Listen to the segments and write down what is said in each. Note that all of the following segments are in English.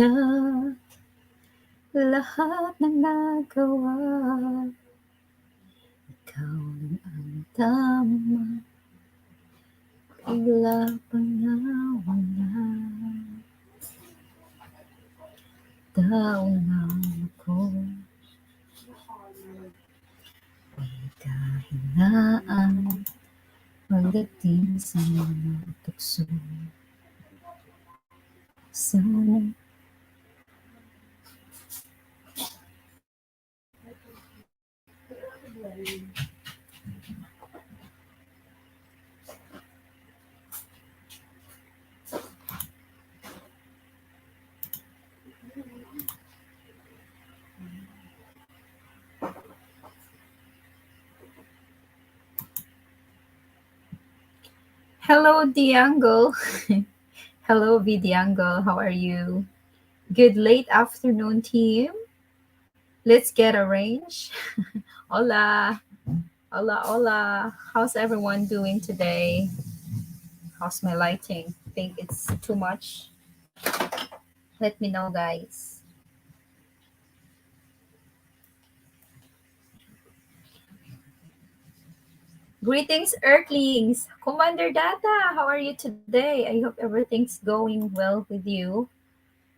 Sa lahat ng nagawa, ikaw lang ang tama, bigla pang nawala. Taong nga ako, kahinaan, pagdating sa mga tukso. Sana Hello, Diango. Hello, Vidiango. How are you? Good late afternoon, team. Let's get arranged. Hola. Hola, hola. How's everyone doing today? How's my lighting? Think it's too much? Let me know, guys. Greetings, Earthlings. Commander Data, how are you today? I hope everything's going well with you.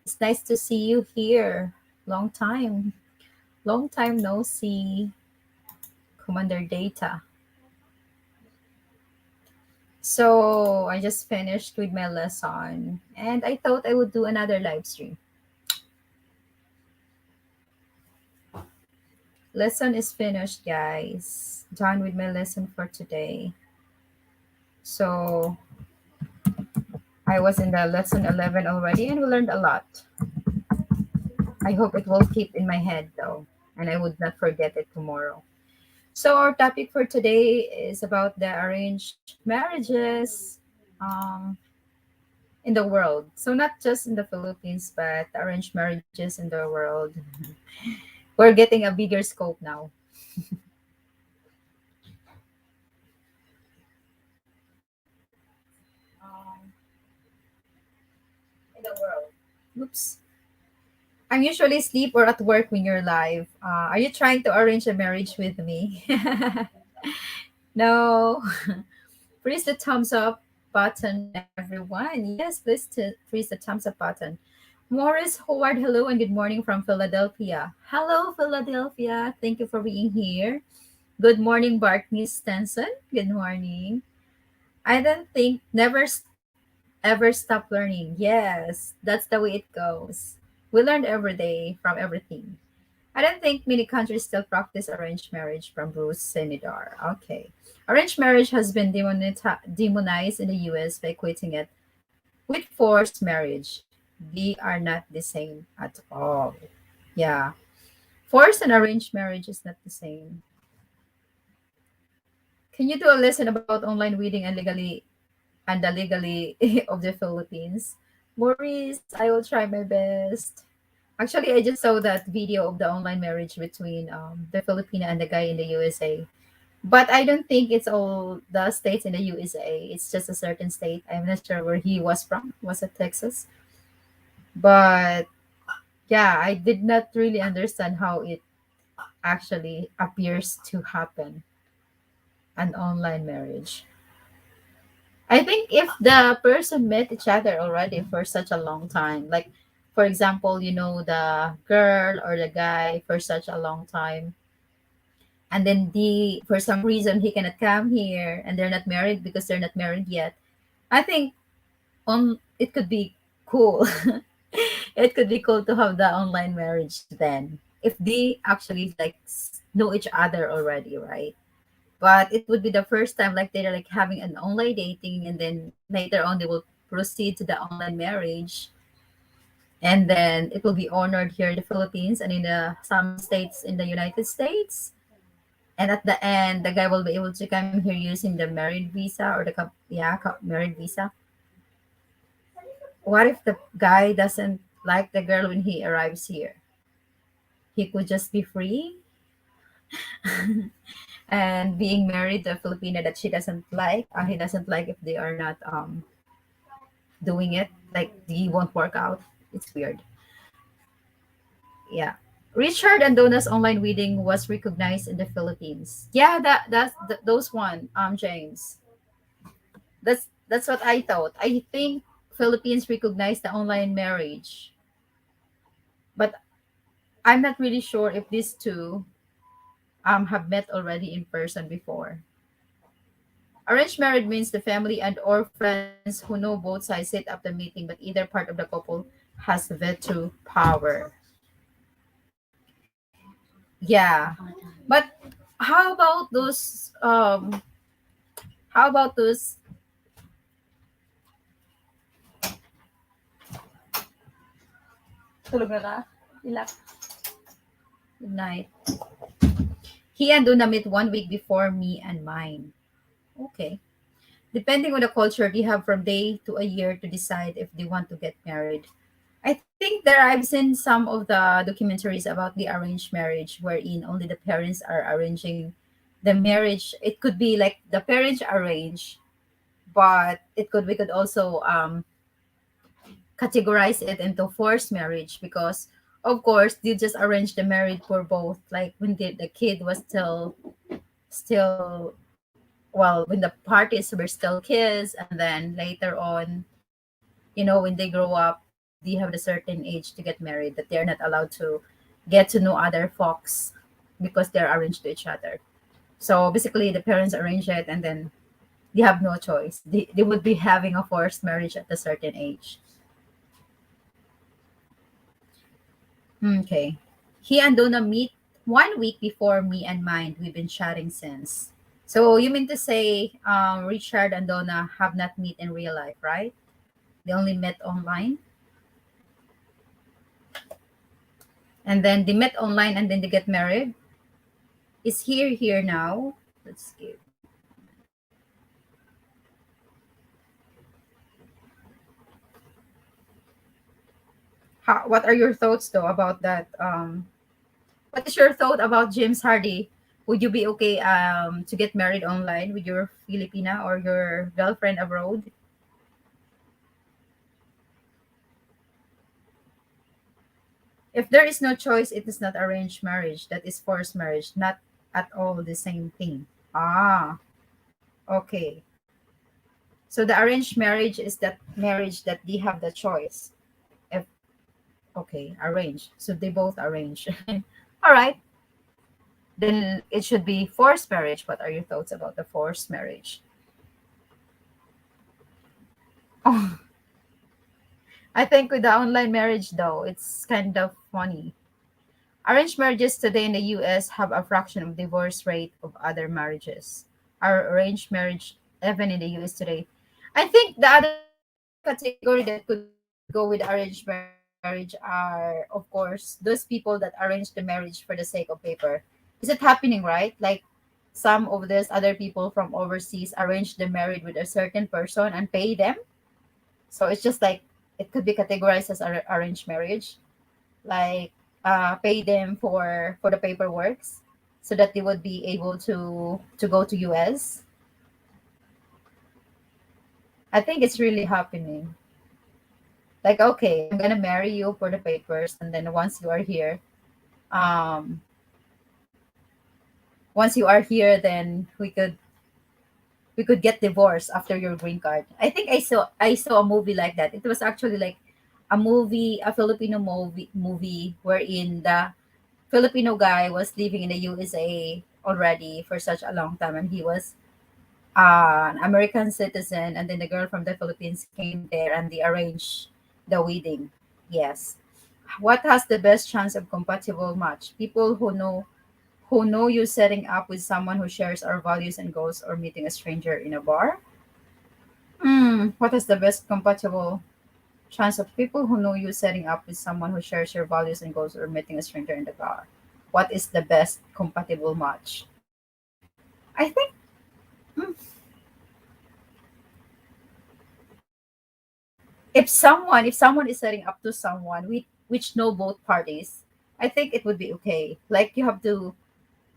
It's nice to see you here. Long time. Long time no see, Commander Data. So I just finished with my lesson and I thought I would do another live stream. Lesson is finished, guys. Done with my lesson for today. So I was in the lesson 11 already and we learned a lot. I hope it will keep in my head though, and I would not forget it tomorrow. So our topic for today is about the arranged marriages in the world. So not just in the Philippines, but arranged marriages in the world. We're getting a bigger scope now. Um, in the world. Oops. I'm usually asleep or at work when you're live. Are you trying to arrange a marriage with me? No. Press the thumbs up button, everyone. Yes, press the thumbs up button. Morris Howard, hello and good morning from Philadelphia. Hello, Philadelphia. Thank you for being here. Good morning, Bartney Stenson. Good morning. I don't think ever stop learning. Yes, that's the way it goes. We learn every day from everything. I don't think many countries still practice arranged marriage from Bruce Senidar. Okay. Arranged marriage has been demonized in the US by equating it with forced marriage. They are not the same at all. Yeah. Forced and arranged marriage is not the same. Can you do a lesson about online wedding and the legally of the Philippines? Maurice, I will try my best. Actually, I just saw that video of the online marriage between the Filipino and the guy in the USA. But I don't think it's all the states in the USA. It's just a certain state. I'm not sure where he was from. Was it Texas? But yeah, I did not really understand how it actually appears to happen an online marriage. I think if the person met each other already for such a long time, like for example, you know the girl or the guy for such a long time, and then the for some reason he cannot come here and they're not married because they're not married yet. I think on it could be cool. It could be cool to have the online marriage then if they actually like know each other already, right? But it would be the first time like they're like having an online dating and then later on they will proceed to the online marriage and then it will be honored here in the Philippines and in the some states in the United States. And at the end, the guy will be able to come here using the married visa or the married visa. What if the guy doesn't like the girl when he arrives here? He could just be free and being married to a Filipina that she doesn't like. He doesn't like if they are not doing it. Like he won't work out. It's weird. Yeah. Richard and Donna's online wedding was recognized in the Philippines. Yeah, those one, James. That's what I thought. I think Philippines recognized the online marriage, but I'm not really sure if these two have met already in person before. Arranged marriage means the family and or friends who know both sides set up the meeting, but either part of the couple has veto power. Yeah, but how about those? How about those? Tulog na ka? Ilak. Good night. He and Duna met 1 week before me and mine. Okay. Depending on the culture, they have from day to a year to decide if they want to get married. I think there I've seen some of the documentaries about the arranged marriage wherein only the parents are arranging the marriage. It could be like the parents arrange, but it could we could also categorize it into forced marriage because of course they just arranged the marriage for both like when the kid was still well when the parties were still kids and then later on when they grow up they have a certain age to get married that they're not allowed to get to know other folks because they're arranged to each other. So basically the parents arrange it and then they have no choice. They would be having a forced marriage at a certain age. Okay. He and Donna meet 1 week before me and mine. We've been chatting since. So you mean to say Richard and Donna have not met in real life, right? They only met online, and then they met online, and then they get married. Is here now? Let's see. What are your thoughts though about that? What is your thought about James Hardy? Would you be okay to get married online with your Filipina or your girlfriend abroad? If there is no choice, it is not arranged marriage. That is forced marriage, not at all the same thing. Ah, okay. So the arranged marriage is that marriage that they have the choice. If okay, arranged. So they both arrange. All right. Then it should be forced marriage. What are your thoughts about the forced marriage? Oh, I think with the online marriage though, it's kind of funny. Arranged marriages today in the US have a fraction of divorce rate of other marriages. Our arranged marriage, even in the US today. I think the other category that could go with arranged marriage are, of course, those people that arrange the marriage for the sake of paper. Is it happening, right? Like some of these other people from overseas arrange the marriage with a certain person and pay them. So it's just like it could be categorized as arranged marriage, like pay them for the paperworks so that they would be able to go to US. I think it's really happening. Like, okay, I'm gonna marry you for the papers, and then um, once you are here, then we could get divorced after your green card. I think I saw a movie like that. It was actually like a Filipino movie wherein the Filipino guy was living in the USA already for such a long time, and he was an American citizen, and then the girl from the Philippines came there, and they arranged the wedding. Yes. What has the best chance of compatible match? People who know you setting up with someone who shares our values and goals, or meeting a stranger in a bar. What is the best compatible chance of people who know you setting up with someone who shares your values and goals, or meeting a stranger in the bar? What is the best compatible match? I think mm, if someone is setting up to someone which know both parties, I think it would be okay. Like you have to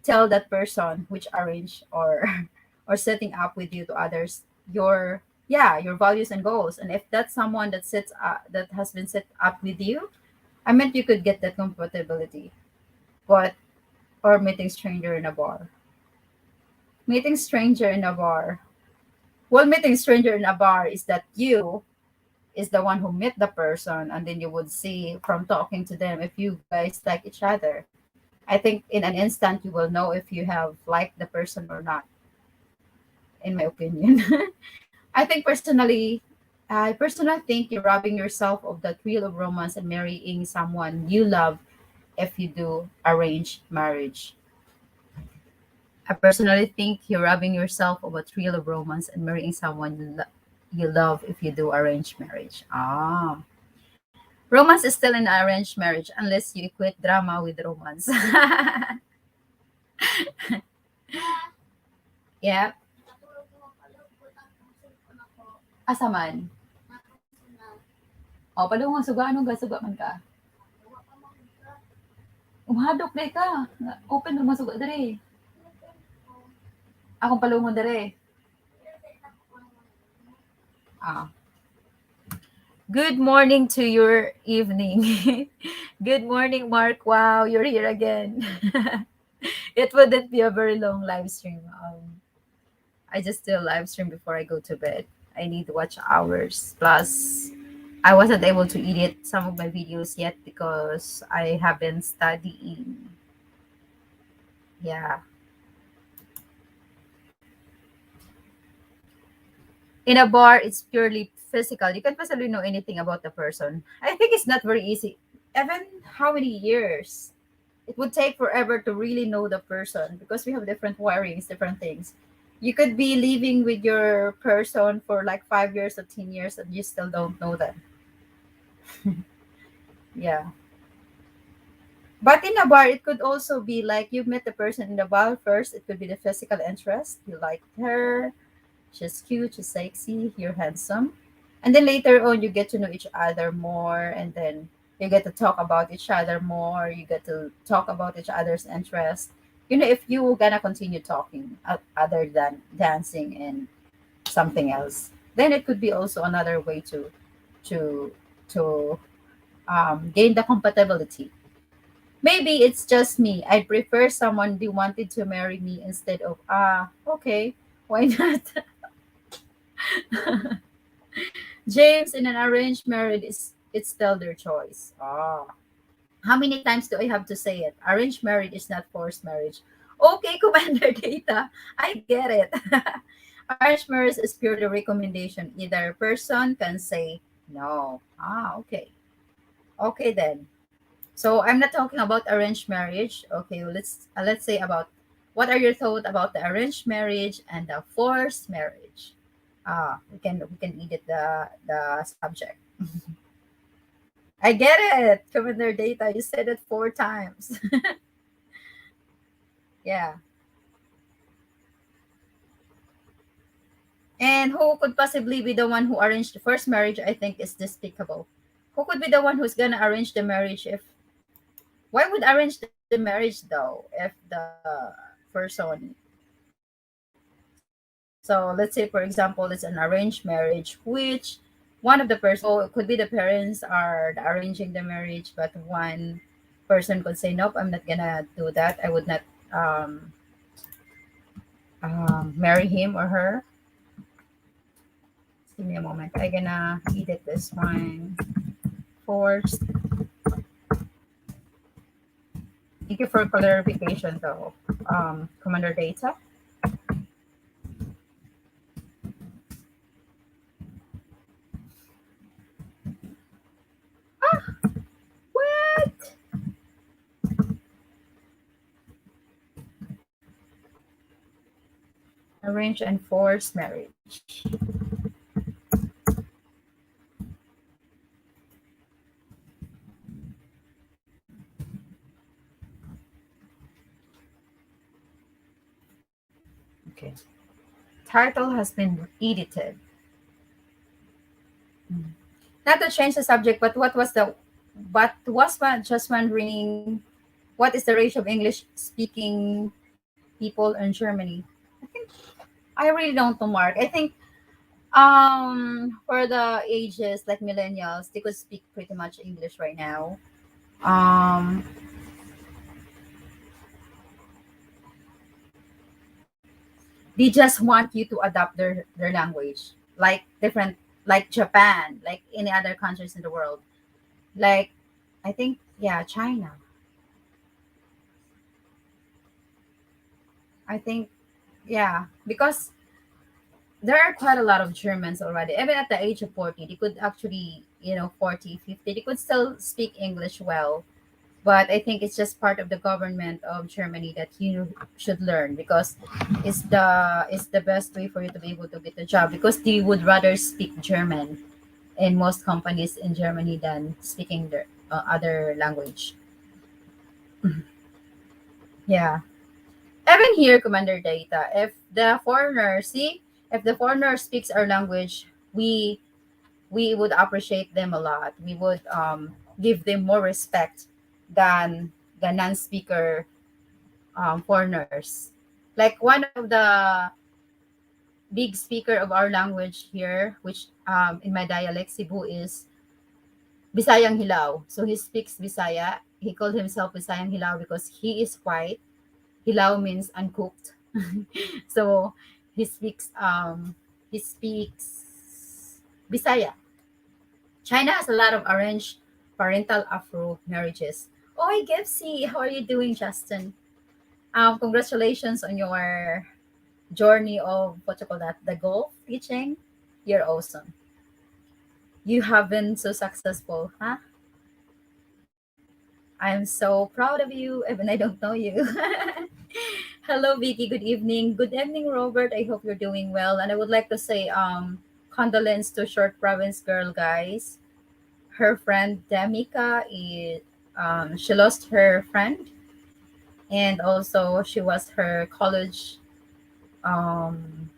tell that person which arrange or or setting up with you to others your your values and goals. And if that's someone that has been set up with you, I meant you could get that compatibility, but or meeting stranger in a bar. Meeting stranger in a bar. Well, meeting stranger in a bar is that you is the one who met the person, and then you would see from talking to them if you guys like each other. I think in an instant you will know if you have liked the person or not, in my opinion. I personally think you're robbing yourself of the thrill of romance and marrying someone you love if you do arranged marriage. I personally think you're robbing yourself of a thrill of romance and marrying someone you love if you do arranged marriage. Ah, romance is still in arranged marriage unless you equate drama with romance. Yeah. Asa man? O, padung nga suga, anong gasuga man ka? Umhadok day ka. Open naman suga dere. Akong palungon dere. Ah. Good morning to your evening. Good morning, Mark. Wow, you're here again. It wouldn't be a very long live stream. I just still live stream before I go to bed. I need watch hours. Plus, I wasn't able to edit some of my videos yet because I have been studying. Yeah. In a bar, it's purely physical. You can't possibly know anything about the person. I think it's not very easy. Even how many years? It would take forever to really know the person because we have different wirings, different things. You could be living with your person for like 5 years or 10 years and you still don't know them. Yeah. But in a bar, it could also be like you met the person in the bar first. It could be the physical interest. You like her, she's cute, she's sexy, you're handsome. And then later on, you get to know each other more, and then you get to talk about each other more. You get to talk about each other's interests. You know, if you gonna continue talking other than dancing and something else, then it could be also another way to to gain the compatibility. Maybe it's just me. I prefer someone who wanted to marry me instead of okay, why not? James, in an arranged marriage, is it's still their choice. How many times do I have to say it? Arranged marriage is not forced marriage. Okay, Commander Data, I get it. Arranged marriage is purely recommendation. Either person can say no. Okay. Okay then. So I'm not talking about arranged marriage. Okay, let's say about what are your thoughts about the arranged marriage and the forced marriage? We can edit the subject. I get it. Commander Data, you said it 4 times. Yeah. And who could possibly be the one who arranged the first marriage? I think is despicable. Who could be the one who's gonna arrange the marriage if why would arrange the marriage though if the person so let's say for example it's an arranged marriage which one of the person oh, it could be the parents are arranging the marriage but one person could say nope, I'm not gonna do that, I would not um, marry him or her. Give me a moment, I'm gonna edit this one first. Thank you for clarification though, Commander Data. What? Arrange and forced marriage. Okay. Title has been edited. Hmm. Not to change the subject, but just wondering what is the ratio of English speaking people in Germany? I think I really don't know, Mark. I think for the ages like millennials, they could speak pretty much English right now. Um, they just want you to adapt their language, like different, like Japan, like any other countries in the world. Like, I think, yeah, China. I think, yeah, because there are quite a lot of Germans already. Even at the age of 40, they could actually, 40, 50, they could still speak English well. But I think it's just part of the government of Germany that you should learn, because it's the best way for you to be able to get a job, because they would rather speak German in most companies in Germany than speaking the other language. Yeah. Even here, Commander Data, if the foreigner speaks our language, we would appreciate them a lot. We would give them more respect than the non-speaker foreigners. Like one of the big speaker of our language here, which in my dialect Cebu, is Bisayang Hilaw. So he speaks Bisaya. He called himself Bisayang Hilaw because he is white. Hilaw means uncooked. So he speaks Bisaya. China has a lot of arranged parental Afro marriages. Oh, hi, Gipsy. How are you doing, Justin? Congratulations on your journey of what you call that, the golf teaching. You're awesome. You have been so successful, huh? I'm so proud of you, even I don't know you. Hello, Vicky. Good evening. Good evening, Robert. I hope you're doing well. And I would like to say condolence to Short Province girl, guys. Her friend Demika is she lost her friend, and also she was her college um,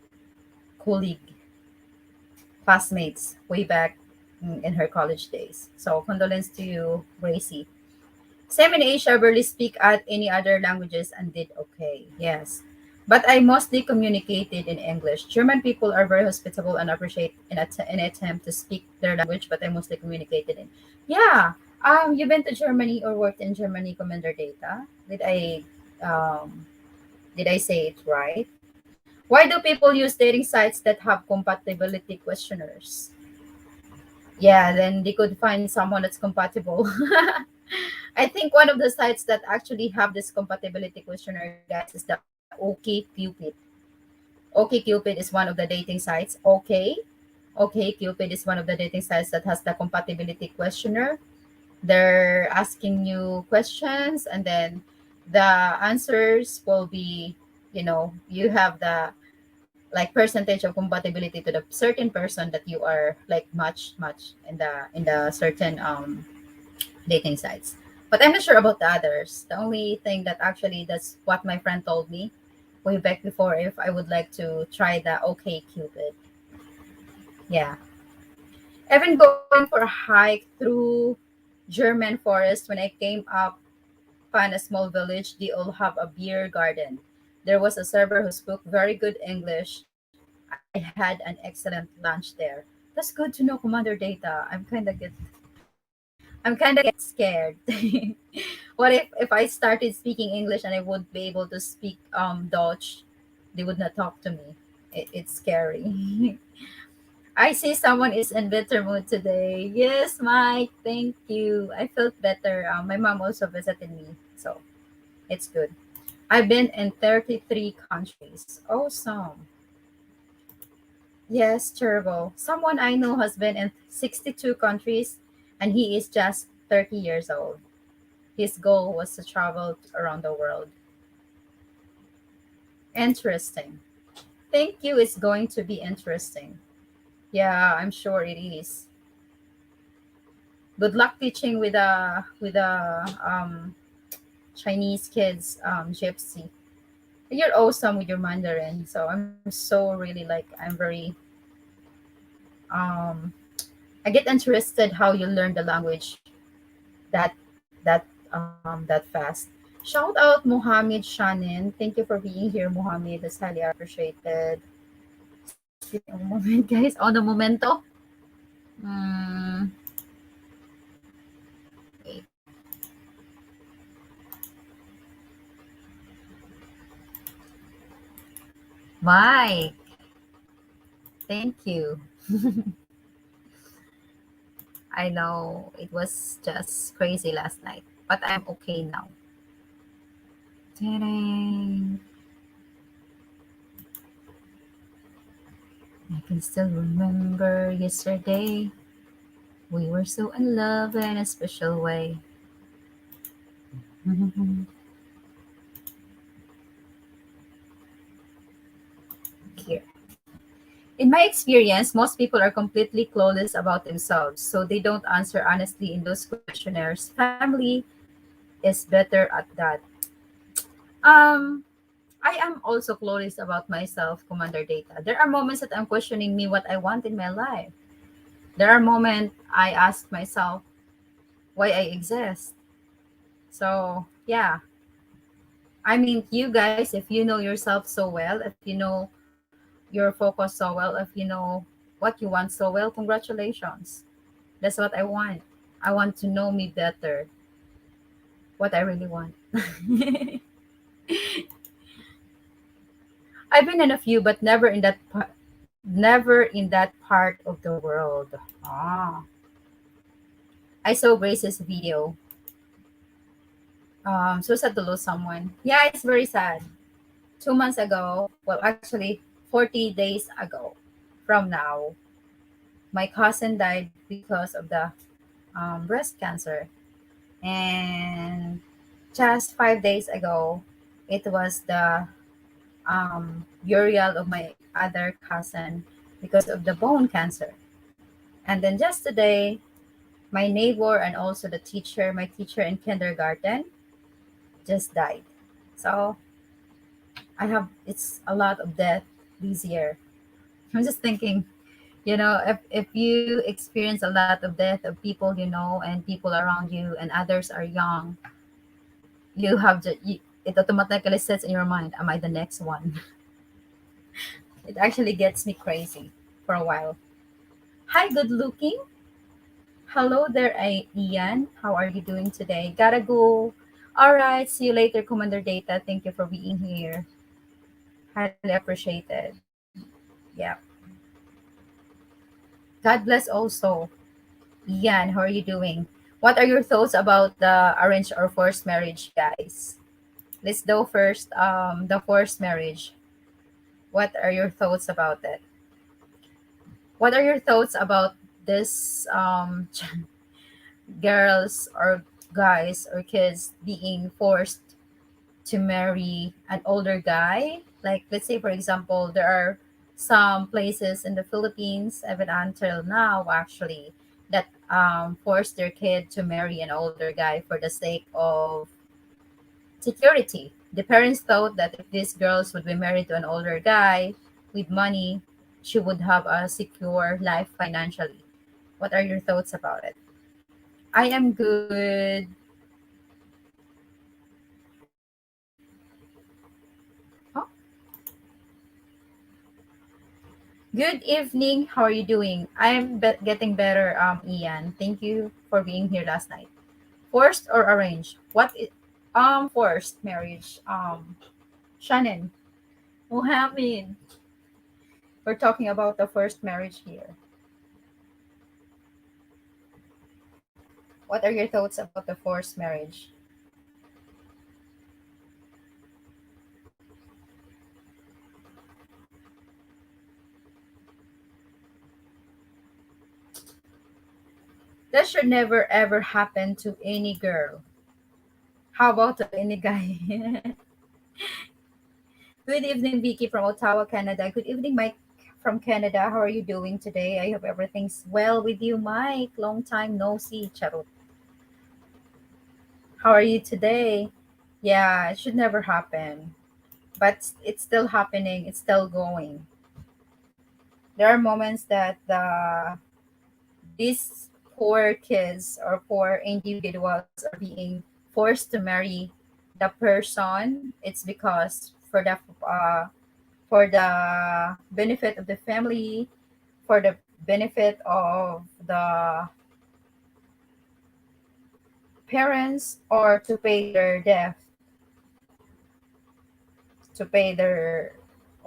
colleague, classmates way back in her college days. So condolence to you, Gracie. Same in Asia, barely speak at any other languages and did okay. Yes. But I mostly communicated in English. German people are very hospitable and appreciate an attempt to speak their language, but I mostly communicated in. Yeah. You've been to Germany or worked in Germany, Commander Data? Um did I say it right? Why do people use dating sites that have compatibility questionnaires? Yeah, then they could find someone that's compatible. I think one of the sites that actually have this compatibility questionnaire, guys, is the OK Cupid. OK Cupid is one of the dating sites. OK Cupid is one of the dating sites that has the compatibility questionnaire. They're asking you questions, and then the answers will be, you have the like percentage of compatibility to the certain person that you are like much in the certain dating sites. But I'm not sure about the others. The only thing that actually that's what my friend told me way back before, if I would like to try the OK Cupid. Yeah. Even going for a hike through German forest, when I came up upon a small village, they all have a beer garden. There was a server who spoke very good English. I had an excellent lunch there. That's good to know, Commander Data. I'm kind of get scared. What if I started speaking English and I would be able to speak Dutch? They would not talk to me. It's scary. I see someone is in better mood today. Yes, Mike. Thank you. I felt better. My mom also visited me, so it's good. I've been in 33 countries. Awesome. Yes, terrible. Someone I know has been in 62 countries, and he is just 30 years old. His goal was to travel around the world. Interesting. Thank you. It's going to be interesting. Yeah, I'm sure it is. Good luck teaching with the Chinese kids, Gypsy. You're awesome with your Mandarin. So I'm so really like I'm very um I get interested how you learn the language that fast. Shout out Mohammed Shanin. Thank you for being here, Mohammed. That's highly appreciated. Speaking of moment, guys, on the momento. Mm, wait. Mike, thank you. I know it was just crazy last night, but I'm okay now. Ta-dang. I can still remember yesterday. We were so in love in a special way. Here. In my experience, most people are completely clueless about themselves, so they don't answer honestly in those questionnaires. Family is better at that. Um, I am also clueless about myself, Commander Data. There are moments that I'm questioning me what I want in my life. There are moments I ask myself why I exist. So yeah, I mean, you guys, if you know yourself so well, if you know your focus so well, if you know what you want so well, congratulations. That's what I want. I want to know me better, what I really want. I've been in a few, but never in that part of the world. Ah, I saw Grace's video. So sad to lose someone. Yeah, it's very sad. 2 months ago, well, actually, 40 days ago from now, my cousin died because of the breast cancer. And just 5 days ago, it was the burial of my other cousin because of the bone cancer. And then just today, my neighbor and also the teacher, my teacher in kindergarten, just died. So it's a lot of death this year. I'm just thinking, if you experience a lot of death of people you know and people around you and others are young, it automatically sets in your mind, am I the next one? It actually gets me crazy for a while. Hi, good looking. Hello there, Ian. How are you doing today? Gotta go. All right, see you later, Commander Data. Thank you for being here. Highly appreciated. Yeah. God bless also. Ian, how are you doing? What are your thoughts about the arranged or forced marriage, guys? Let's go first. The forced marriage. What are your thoughts about it? What are your thoughts about this girls or guys or kids being forced to marry an older guy? Like, let's say, for example, there are some places in the Philippines, even until now, actually, that force their kid to marry an older guy for the sake of security. The parents thought that if these girls would be married to an older guy with money, she would have a secure life financially. What are your thoughts about it? I am good. Oh, good evening. How are you doing? Getting better, Ian. Thank you for being here last night. Forced or arranged? Forced marriage. Shannon. Mohammed. We're talking about the first marriage here. What are your thoughts about the forced marriage? That should never ever happen to any girl. How about to any guy? Good evening, Vicky from Ottawa, Canada. Good evening, Mike from Canada. How are you doing today? I hope everything's well with you, Mike. Long time no see, Charot. How are you today? Yeah, it should never happen. But it's still happening. It's still going. There are moments that these poor kids or poor individuals are being forced to marry the person. It's because for the benefit of the family, for the benefit of the parents, or to pay their debt, to pay their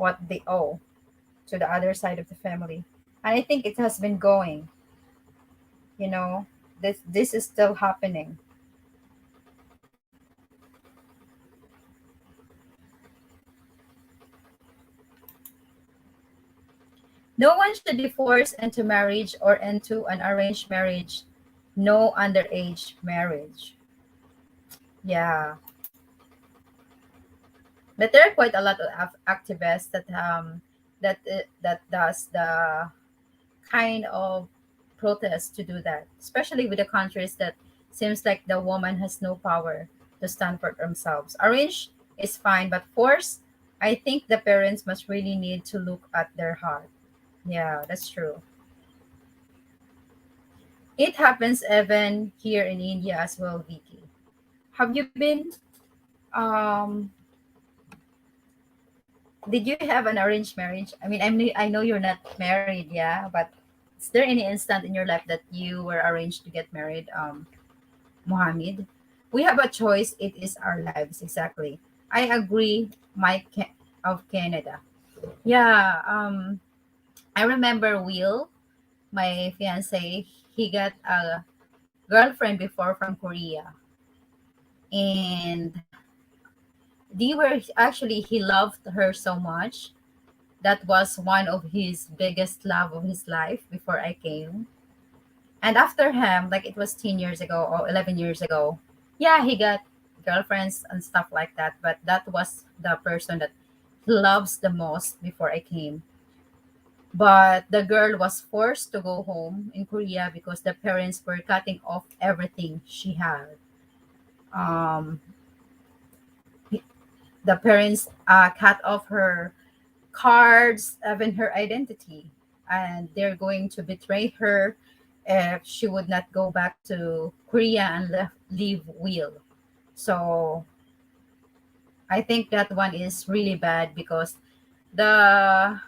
what they owe to the other side of the family. And I think it has been going, you know, this is still happening. No one should be forced into marriage or into an arranged marriage. No underage marriage. Yeah, but there are quite a lot of activists that does the kind of protest to do that, especially with the countries that seems like the woman has no power to stand for themselves. Arrange is fine, but force, I think the parents must really need to look at their heart. Yeah, that's true. It happens even here in India as well, Vicky. Have you been? Um, did you have an arranged marriage? I mean, I know you're not married, yeah, but is there any instant in your life that you were arranged to get married, Mohammed? We have a choice. It is our lives, exactly. I agree, Mike of Canada. Yeah, I remember Will, my fiance. He got a girlfriend before from Korea, and they were actually he loved her so much. That was one of his biggest love of his life before I came. And after him, like it was 10 years ago or 11 years ago, yeah, he got girlfriends and stuff like that. But that was the person that he loves the most before I came. But the girl was forced to go home in Korea because the parents were cutting off everything she had. Um, the parents cut off her cards, even her identity, and they're going to betray her if she would not go back to Korea and leave Will. So I think that one is really bad because the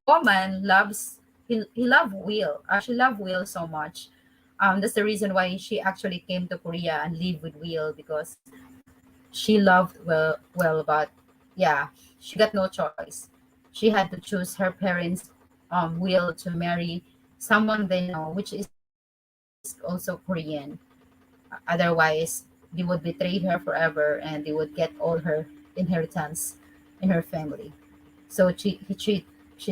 woman loves he loved Will. She loved Will so much. That's the reason why she actually came to Korea and live with Will because she loved well, but yeah, she got no choice. She had to choose her parents' will to marry someone they know, which is also Korean. Otherwise, they would betray her forever and they would get all her inheritance in her family. So she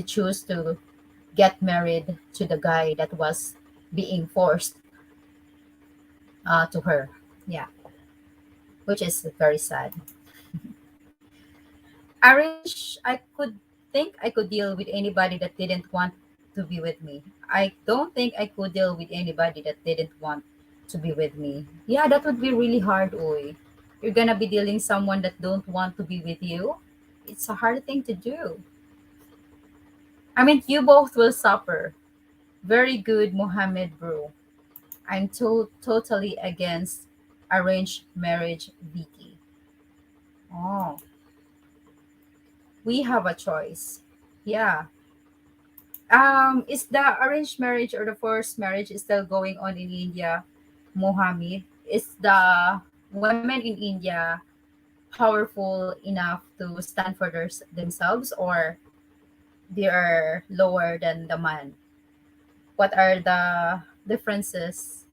chose to get married to the guy that was being forced to her. Yeah, which is very sad. Arrange, I could think I could deal with anybody that didn't want to be with me. I don't think I could deal with anybody that didn't want to be with me. Yeah, that would be really hard, Oy. You're gonna be dealing someone that don't want to be with you. It's a hard thing to do. I mean, you both will suffer. Very good, Mohammed bro. I'm totally against arranged marriage, Vicky. Oh, we have a choice. Yeah. Is the arranged marriage or the forced marriage is still going on in India, Mohammed? Is the women in India powerful enough to stand for themselves, or they are lower than the man? What are the differences?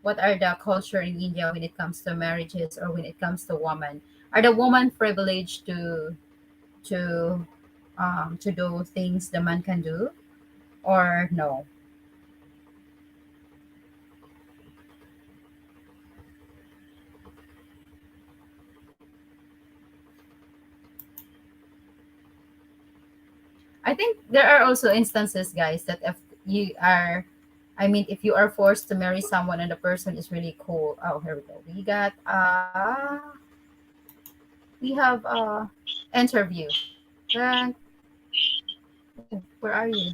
What are the culture in India when it comes to marriages or when it comes to women? Are the women privileged to to do things the man can do, or no? I think there are also instances, guys, that if you are, I mean, if you are forced to marry someone and the person is really cool. Oh, here we go. We have interview. Then, where are you?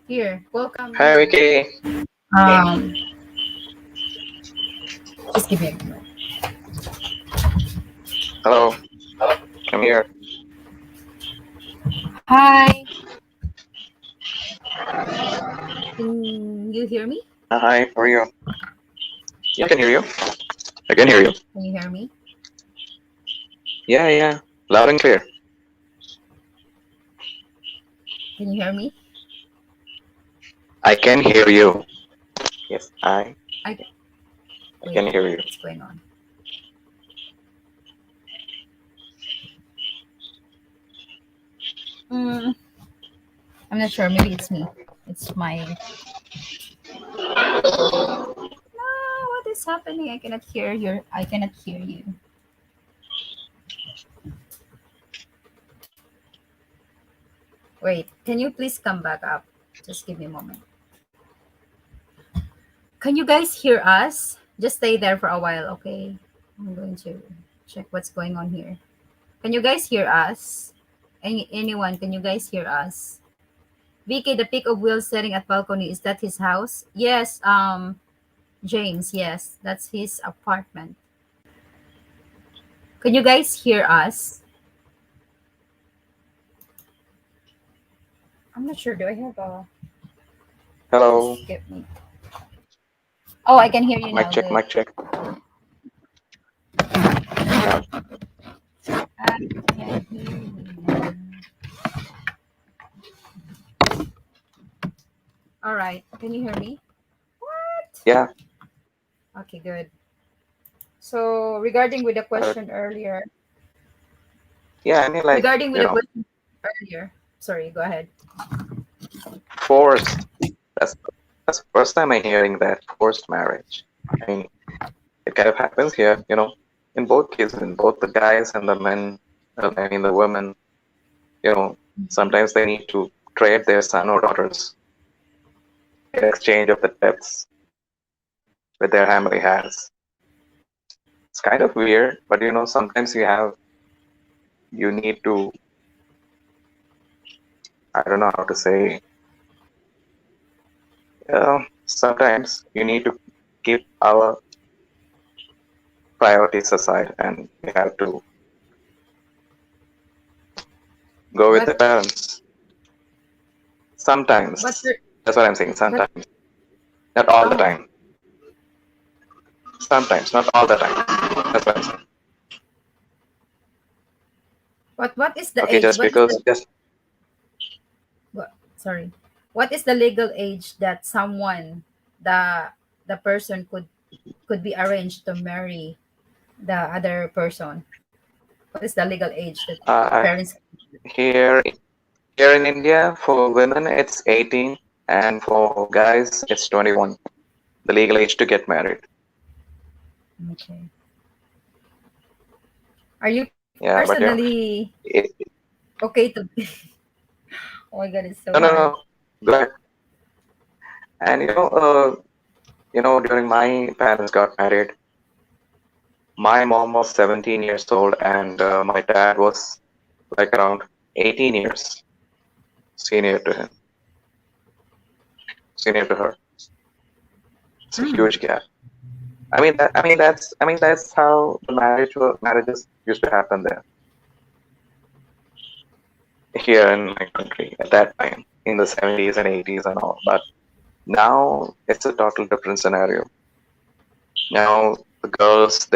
Here, welcome Hi, you. Vicky. Um, just give me a moment. Hello. I'm here. Hi, can you hear me? Hi, how are you? Yeah, I can hear you. I can hear you. Can you hear me? Yeah, yeah. Loud and clear. Can you hear me? I can hear you. Yes, I I wait. can hear you. What's going on? Mm, I'm not sure. Maybe it's me. It's my. No, what is happening? I cannot hear your. I cannot hear you. Wait. Can you please come back up? Just give me a moment. Can you guys hear us? Just stay there for a while, okay? I'm going to check what's going on here. Can you guys hear us? Anyone? Can you guys hear us? Vicky, the pic of Will sitting at balcony, is that his house? Yes, James, yes, that's his apartment. Can you guys hear us? I'm not sure. Do I have a Hello. just give me Oh, I can hear you Mic now. check, Good. mic check. Yeah, I can hear you now. All right. Can you hear me? What? yeah. Okay, good. So regarding with the Uh, question earlier, yeah, I mean, like, regarding with the question earlier, sorry, go ahead. forced. That's that's the first time I'm hearing that forced marriage. I mean, it kind of happens here, in both cases, in both the guys and the men. I mean, the women. You know, sometimes they need to trade their son or daughters in exchange of the debts that their family has. It's kind of weird, but sometimes you need to, I don't know how to say, sometimes you need to keep our priorities aside and we have to go with But the parents. but Sometimes. for- That's what I'm saying. but Sometimes. Not all the oh, time. Sometimes, not all the time. That's what I'm saying. what is the Okay, age? just What is because, the just, sorry? What is the legal age that someone the the person could be arranged to marry the other person? What is the legal age that uh, parents? here, here in India, for women, it's 18, and for guys, it's 21, the legal age to get married. Okay. Are you Yeah, but personally it, okay to? Oh my god, it's so no, no, hard. no. Go ahead. And during my parents got married, my mom was 17 years old, and my dad was like around 18 years senior to him, senior to her. It's a Mm. huge gap. I mean, that's how the marriages used to happen there, here in my country at that time, in the 70s and 80s and all. But now it's a total different scenario. Now the girls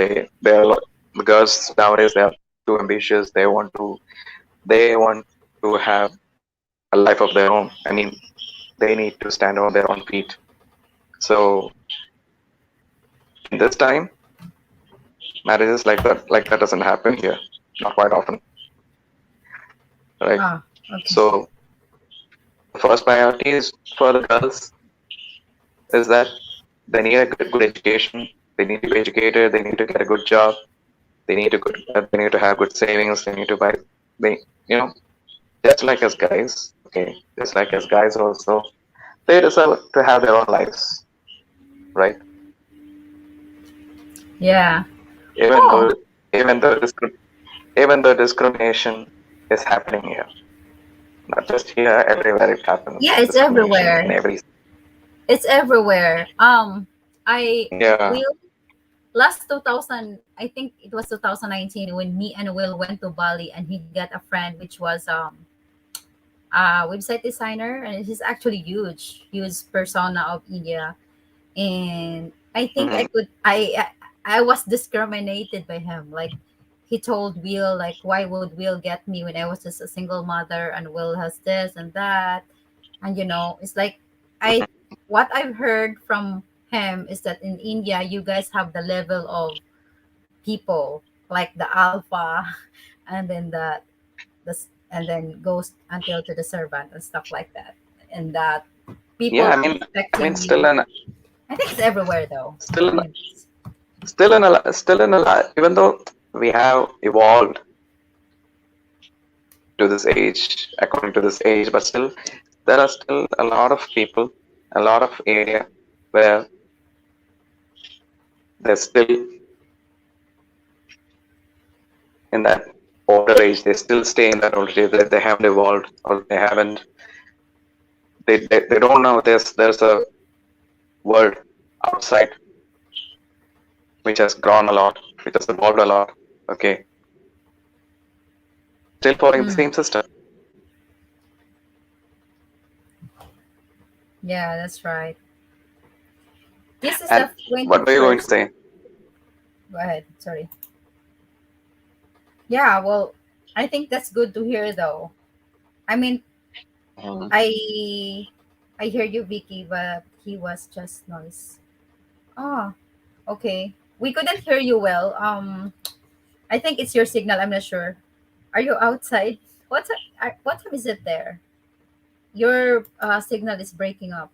nowadays, they are too ambitious. They want to have a life of their own. I mean, they need to stand on their own feet. So in this time, marriages like that doesn't happen here, not quite often, right? Ah, okay. So the first priority is for the girls is that they need a good education. They need to be educated. They need to get a good job. They need to have good savings. They need to buy. They you know just like us guys. Okay, just like us guys also, they deserve to have their own lives, right? Yeah. Even Oh, though even though even though discrimination is happening here, not just here, everywhere it happens. yeah, it's Discrimination in everywhere. every. It's everywhere. I Yeah. will last 2000. I think it was 2019 when me and Will went to Bali and he got a friend which was a website designer and he's actually huge persona of India. And I think Hmm. I was discriminated by him. Like he told Will like, why would Will get me when I was just a single mother and Will has this and that, and it's like I what I've heard from him is that in India you guys have the level of people like the alpha, and then and then goes until to the servant and stuff like that, and that Yeah, people expecting still you. an I think it's everywhere though. still But an anyways, even though we have evolved to this age, according to this age, but still there are still a lot of people, a lot of area where they're still in that older age. They still stay in that older age. They haven't evolved, or they haven't. They don't know there's a world outside which has grown a lot, which has evolved a lot. Okay, still following the mm, same system. yeah, that's right. This is And the what were you going to 21st. say? Go ahead. Sorry. Yeah, well, I think that's good to hear though. I mean, Mhm. I I hear you, Vicky, but he was just noise. Oh, okay. We couldn't hear you well. I think it's your signal. I'm not sure. Are you outside? What time is it there? Your signal is breaking up.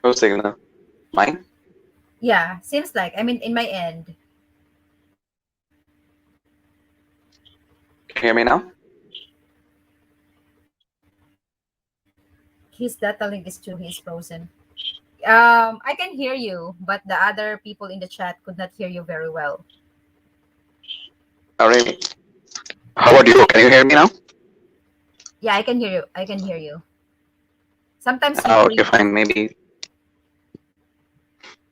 Your signal, mine. Yeah, seems like. I mean, in my end, Can you hear me now? his data link is too. He's frozen. I can hear you, but the other people in the chat could not hear you very well. Oh, really? How about you? Can you hear me now? Yeah, I can hear you. I can hear you. Sometimes you Oh, okay, freeze. fine. Maybe.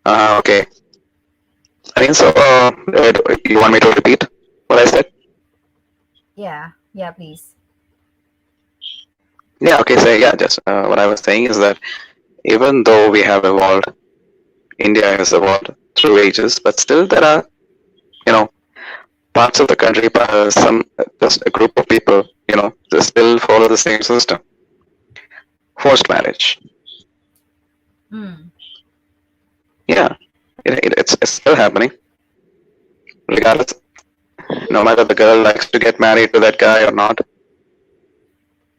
Okay. I think so. You want me to repeat what I said? Yeah, yeah, please. Yeah. Okay. So yeah, just what I was saying is that even though we have evolved, India has evolved through ages, but still there are, you know, parts of the country, some just a group of people, they still follow the same system, forced marriage. Hmm. Yeah, it's still happening, regardless. No matter the girl likes to get married to that guy or not,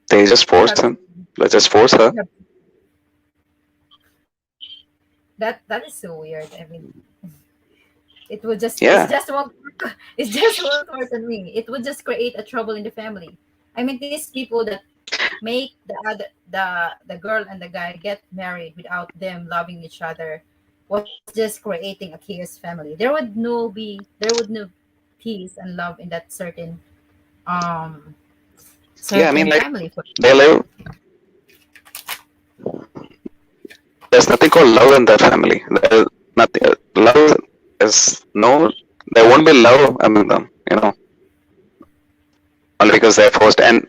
they just You force have him. Let's just force her. you have that is so weird. I mean, it's Yeah, just won't it's just won't work on me. It would just create a trouble in the family. I mean, these people that make the girl and the guy get married without them loving each other was just creating a chaos family. There would no peace and love in that um yeah. I certain mean, like family for they live. There's nothing called love in that family. There's nothing. Love is no. There won't be love among them. Only because they're forced. And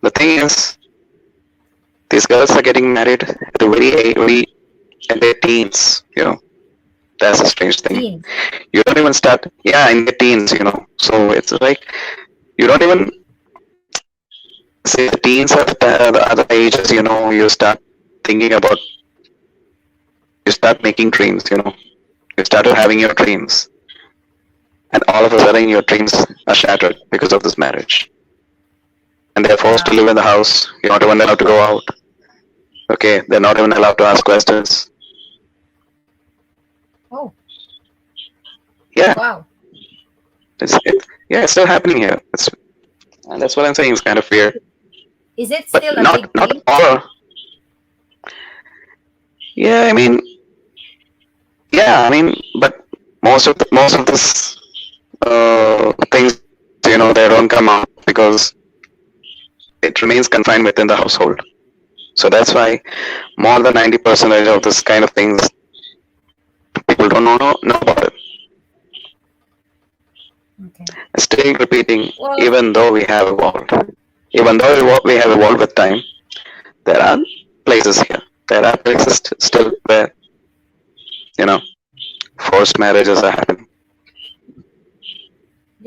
the thing is, these girls are getting married at the very in their teens. That's a strange thing. teens. You don't even start, yeah, in the teens. So it's like you don't even say the teens are the other ages. You start thinking about, you start making dreams. You started having your dreams, and all of a sudden your dreams are shattered because of this marriage, and they're forced to Yeah. live in the house. You're not even allowed to go out. Okay, they're not even allowed to ask questions. Oh, Yeah, wow. yeah, it's still happening here. And that's what I'm saying. It's kind of weird, Is it but still a not big not thing? all. Yeah, I mean, yeah, I mean, but most of this things, they don't come out because it remains confined within the household. So that's why more than 90% of this kind of things, people don't know about it. Okay. Still repeating, Well, even though we have evolved, even though we have evolved with time, there are places here. There are places still where, you know, forced marriages are happening.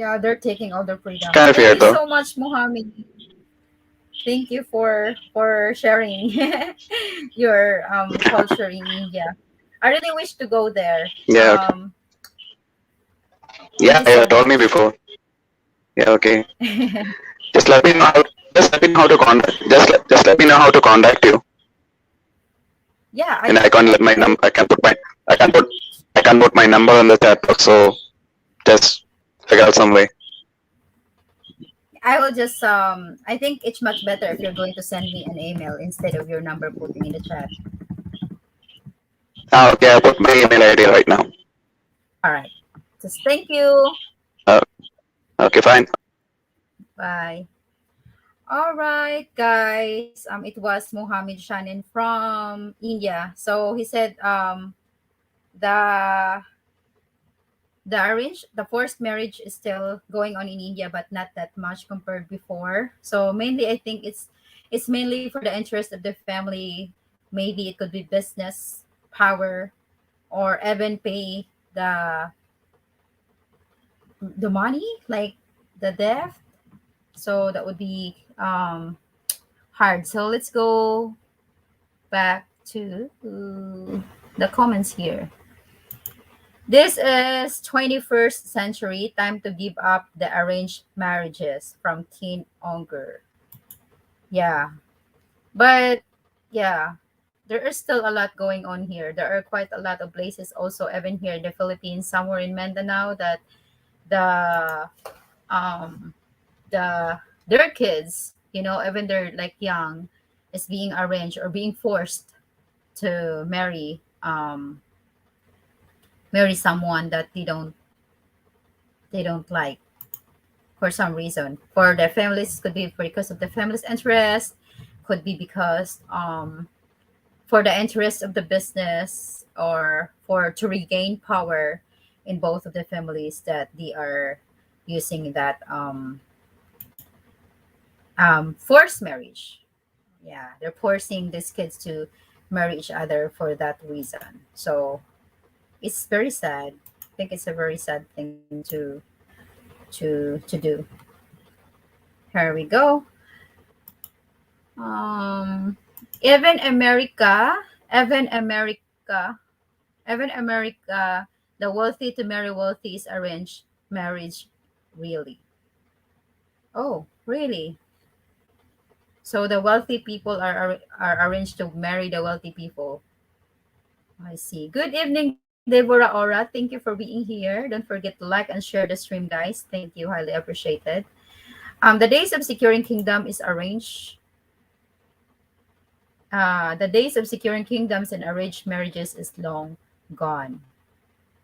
Yeah, they're taking all the It's freedom. kind of Thank weird you though. so much, Mohammed. Thank you for sharing your culture in India. I really wish to go there. Yeah, yeah, Maybe yeah. Told me soon. before. Yeah, okay. Just let me know how. Just let me know how to contact. Just let me know how to contact you, Yeah, and I can I let my think num. I can put my. I can put. I can put my number on the chat box. So just figure out some way. I will just I think it's much better if you're going to send me an email instead of your number putting in the chat. Ah, okay. I put my email ID right now. All right. Just thank you. Uh, okay, fine. Bye. All right, guys. It was Mohammed Shanin from India. So he said the the forced marriage is still going on in India, but not that much compared before. So mainly, I think it's mainly for the interest of the family. Maybe it could be business, power, or even pay the money, like the debt. So that would be hard. So let's go back to the comments here. This is 21st century time to give up the arranged marriages from Teen Unger. Yeah, but yeah, there is still a lot going on here. There are quite a lot of places also, even here in the Philippines, somewhere in Mindanao, that the um their kids, even they're like young, is being arranged or being forced to marry someone that they don't like for some reason. For their families, could be because of the family's interest, could be because for the interest of the business, or for to regain power in both of the families, that they are using that forced marriage. Yeah, they're forcing these kids to marry each other for that reason. So it's very sad. I think it's a very sad thing to do. Here we go. Um, even America, even America, even America, the wealthy to marry wealthy is arranged marriage, really. Oh, really? So the wealthy people are arranged to marry the wealthy people. I see. Good evening, Deborah Ora. Thank you for being here. Don't forget to like and share the stream, guys. Thank you. Highly appreciated. The days of securing kingdom is arranged. The days of securing kingdoms and arranged marriages is long gone.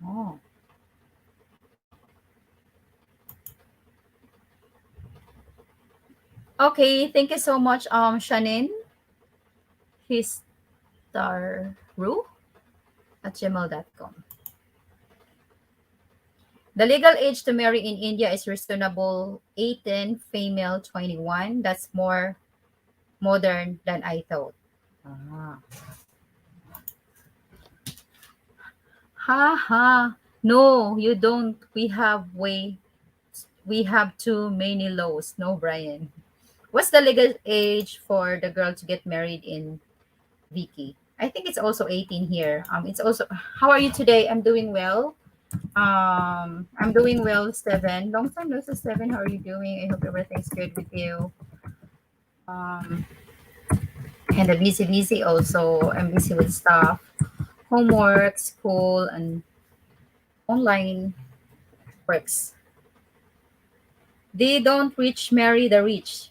Oh, okay. Thank you so much, Shanin Histaru at gmail.com. The legal age to marry in India is reasonable 18, female 21. That's more modern than I thought. Ah. Ha ha. No, you don't. We have too many laws. No, Brian. What's the legal age for the girl to get married in Vicky? I think it's also 18 here. It's also, how are you today? I'm doing well. I'm doing well, Steven. Long time no see, Steven. How are you doing? I hope everything's good with you. Um, and I'm busy also. I'm busy with stuff, homework, school, and online works. They don't rich marry the rich.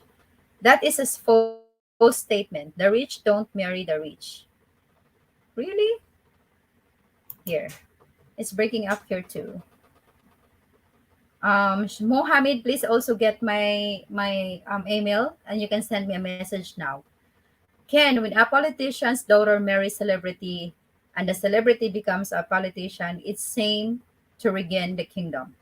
That is a false statement. The rich don't marry the rich. Really? Here. It's breaking up here too. Mohammed, please also get my email and you can send me a message now. Ken, when a politician's daughter marries celebrity and the celebrity becomes a politician, it's same to regain the kingdom.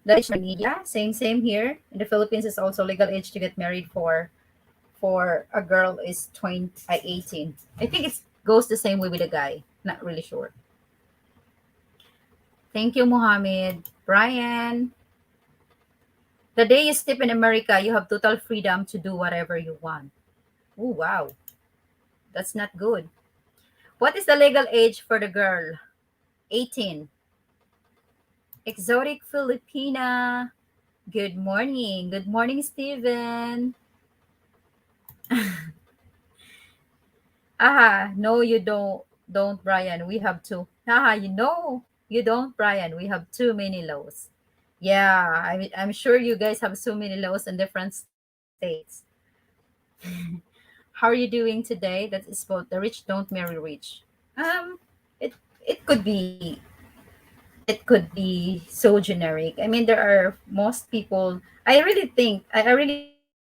The age to marry in India, same here. In the Philippines is also legal age to get married for a girl is 20 18. I think it's goes the same way with the guy. Not really sure. Thank you, Mohammed. Brian, the day you step in America, you have total freedom to do whatever you want. Oh, wow. That's not good. What is the legal age for the girl? 18. Exotic Filipina. Good morning. Good morning, Steven. Aha, no, you don't, Brian. We have two. Haha, you know, you don't, Brian. We have too many laws. Yeah, I'm sure you guys have so many laws in different states. How are you doing today? That is about the rich don't marry rich. It it could be it could be so generic. I mean, there are most people. I really think most people marry because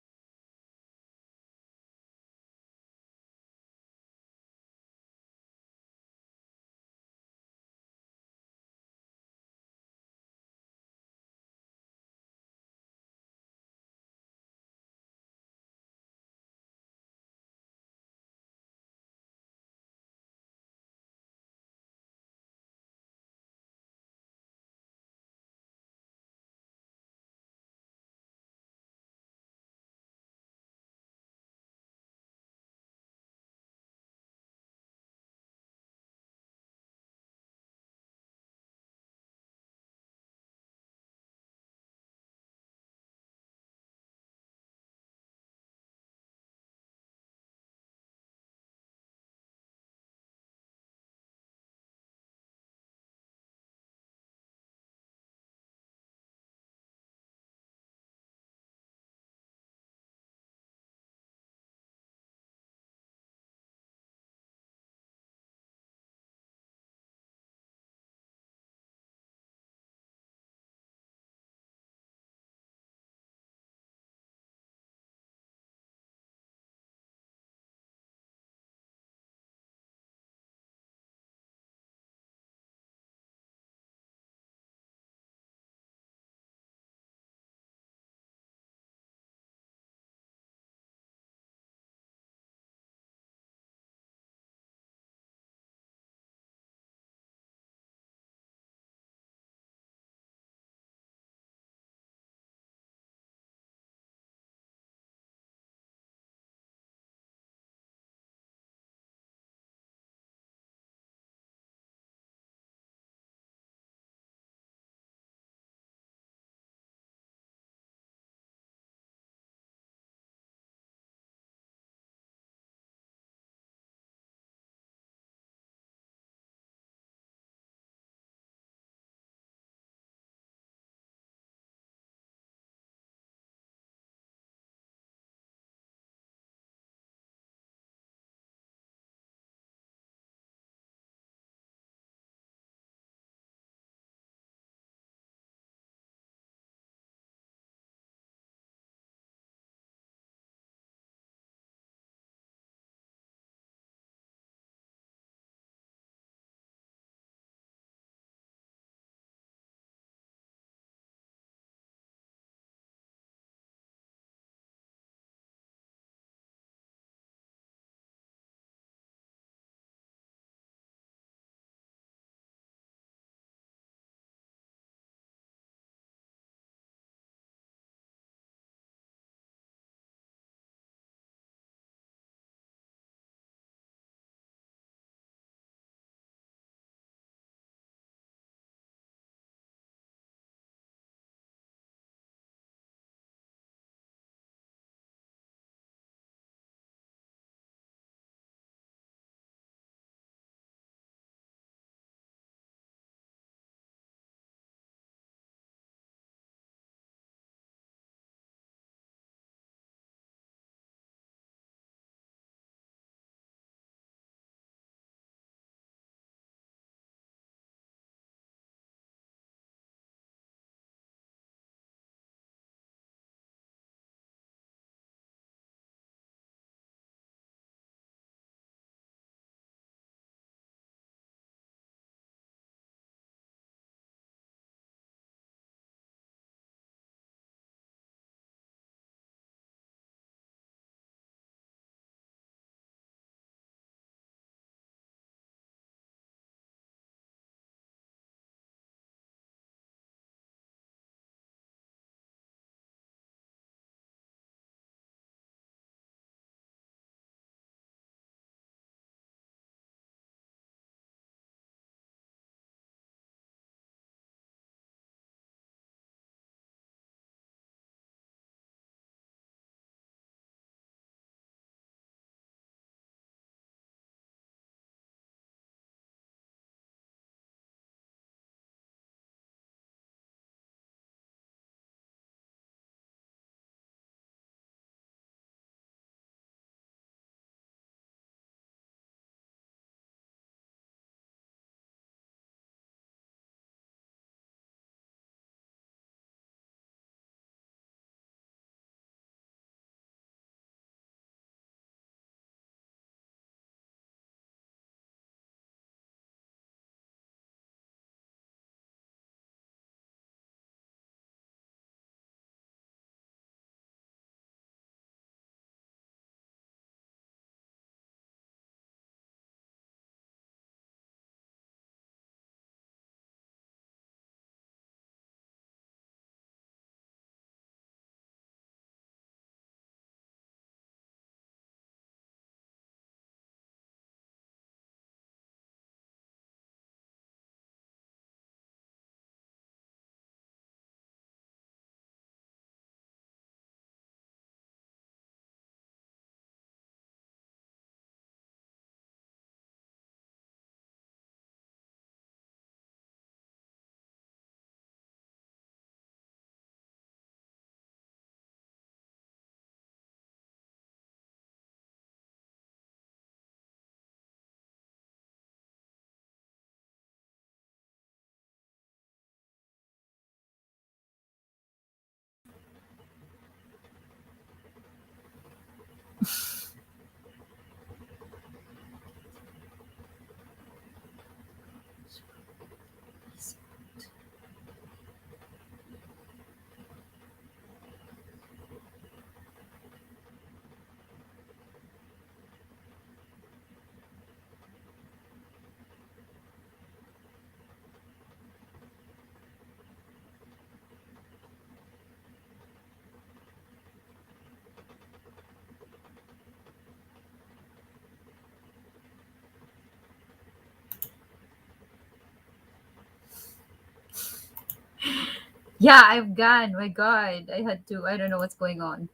Yeah, I've gone. My God, I had to. I don't know what's going on.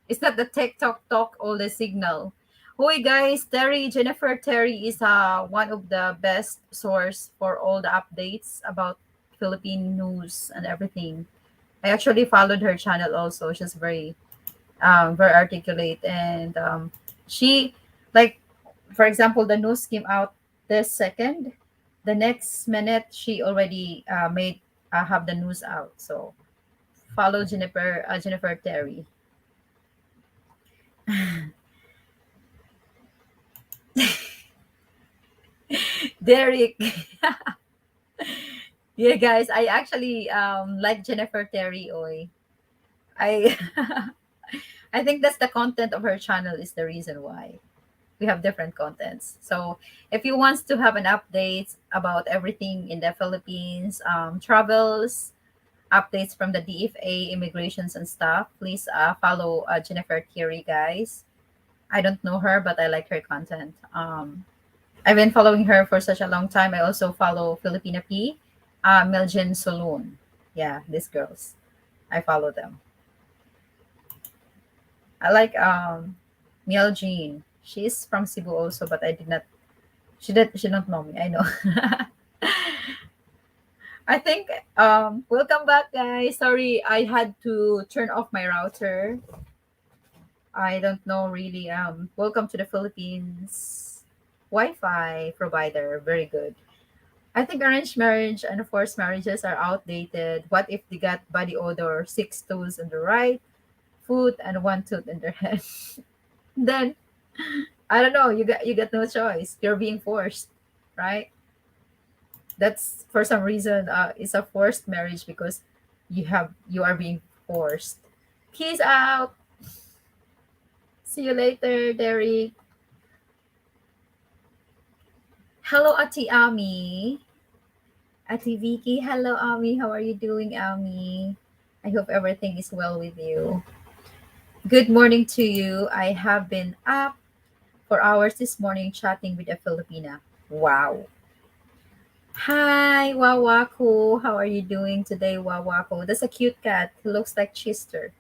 It's not the TikTok talk all the signal. Hoy guys, Terry is one of the best source for all the updates about Philippine news and everything. I actually followed her channel also. She's very articulate, and she, like, for example, the news came out this second, the next minute she already made have the news out. So follow Jennifer Terry. Derek. Yeah, guys, I actually like Jennifer Terry Oy. I I think that's the content of her channel is the reason why we have different contents. So if you want to have an update about everything in the Philippines, travels, updates from the DFA, immigrations and stuff, please follow Jennifer Terry, guys. I don't know her, but I like her content. I've been following her for such a long time. I also follow Filipina P, Miljen Saloon. Yeah, these girls. I follow them. I like Miel. She's from Cebu also, but I did not. She don't know me. I know. I think welcome back, guys. Sorry, I had to turn off my router. I don't know really. Welcome to the Philippines. Wi-Fi provider, very good. I think arranged marriage and forced marriages are outdated. What if they got body odor, six toes in the right foot and one tooth in their head? Then I don't know. You got no choice. You're being forced, right? That's for some reason. It's a forced marriage because you are being forced. Peace out. See you later, Derek. Hello, Ati Ami. Ati Vicky. Hello, Ami. How are you doing, Ami? I hope everything is well with you. Good morning to you. I have been up for hours this morning chatting with a Filipina. Wow. Hi, Wawako. How are you doing today, Wawako? That's a cute cat. He looks like Chester.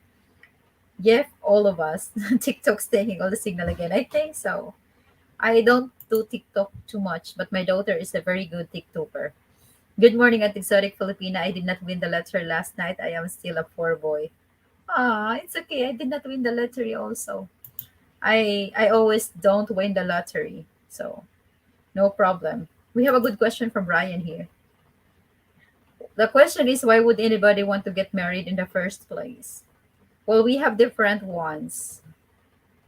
Yep, all of us. TikTok's taking all the signal again. I think so. I don't do TikTok too much, but my daughter is a very good TikToker. Good morning at Exotic Filipina. I did not win the lottery last night. I am still a poor boy. Ah, it's okay. I did not win the lottery also. I always don't win the lottery. So no problem. We have a good question from Brian here. The question is, why would anybody want to get married in the first place? Well, we have different ones.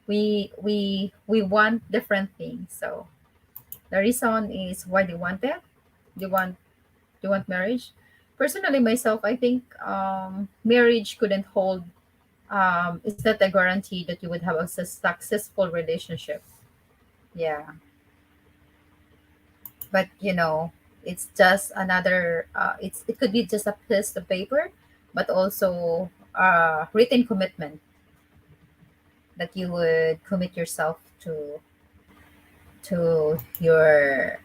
We want different things. So the reason is why they want it. They want they want marriage. Personally, myself, I think marriage couldn't hold. It's not a guarantee that you would have a successful relationship. Yeah, but it's just another. It could be just a piece of paper, but also written commitment that you would commit yourself to your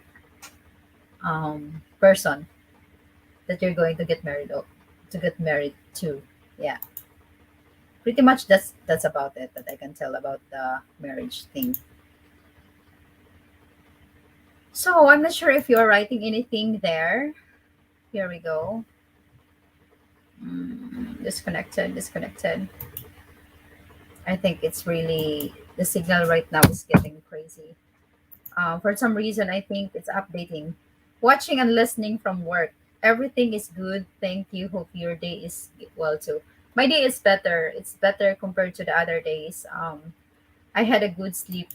person that you're going to get married to. Yeah, pretty much that's about it that I can tell about the marriage thing. So I'm not sure if you're writing anything there. Here we go. Disconnected. I think it's really the signal right now is getting crazy. For some reason, I think it's updating. Watching and listening from work. Everything is good. Thank you. Hope your day is well too. My day is better. It's better compared to the other days. I had a good sleep.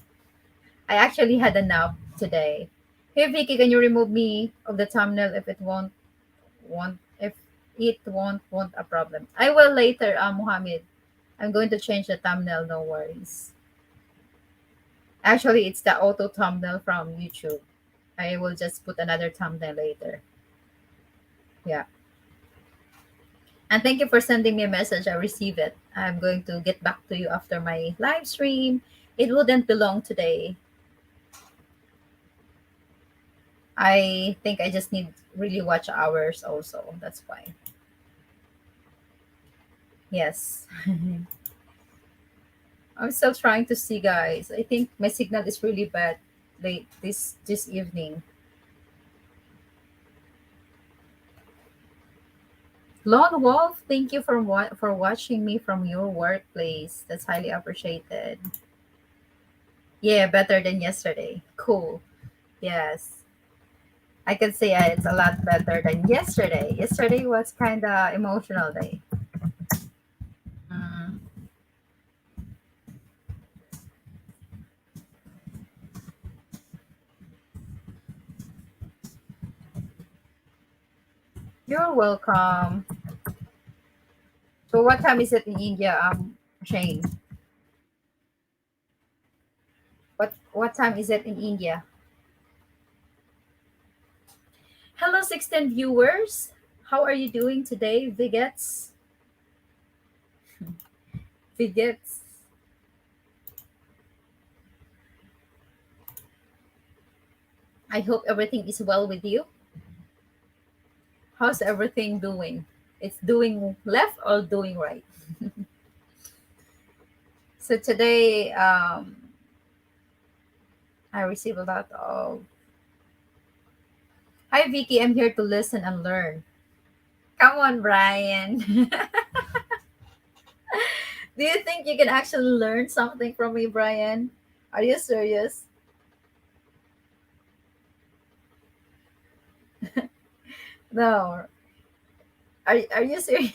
I actually had a nap today. Hey Vicky, can you remove me of the thumbnail if it won't a problem? I will later, Muhammad. I'm going to change the thumbnail. No worries. Actually, it's the auto thumbnail from YouTube. I will just put another thumbnail later. Yeah. And thank you for sending me a message. I received it. I'm going to get back to you after my live stream. It wouldn't be long today. I think I just need really watch hours also. That's why. Yes. I'm still trying to see, guys. I think my signal is really bad late this evening. Lone Wolf, thank you for watching me from your workplace. That's highly appreciated. Yeah, better than yesterday. Cool. Yes. I can say it's a lot better than yesterday. Yesterday was kind of emotional day. Mm, you're welcome. So what time is it in India, Shane? What time is it in India? Hello, 16 viewers. How are you doing today, Vigets? Vigets. I hope everything is well with you. How's everything doing? It's doing left or doing right? So today, I received a lot of. Hi, Vicky. I'm here to listen and learn. Come on, Brian. Do you think you can actually learn something from me, Brian? Are you serious? No. Are you serious?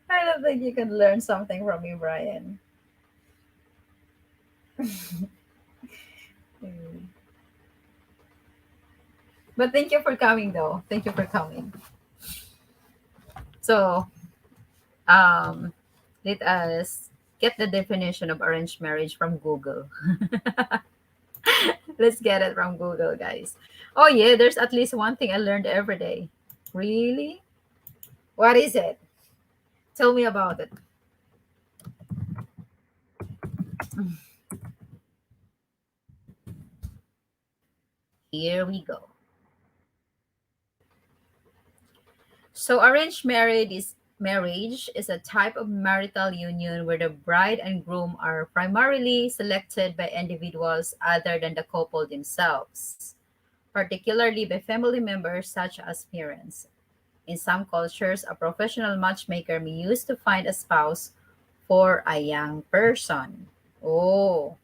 I don't think you can learn something from me, Brian. Hmm. But thank you for coming, though. Thank you for coming. So, um, let us get the definition of arranged marriage from Google. Let's get it from Google, guys. Oh, yeah, there's at least one thing I learned every day. Really? What is it? Tell me about it. Here we go. So arranged marriage is a type of marital union where the bride and groom are primarily selected by individuals other than the couple themselves, particularly by family members such as parents. In some cultures, a professional matchmaker may use to find a spouse for a young person. Oh,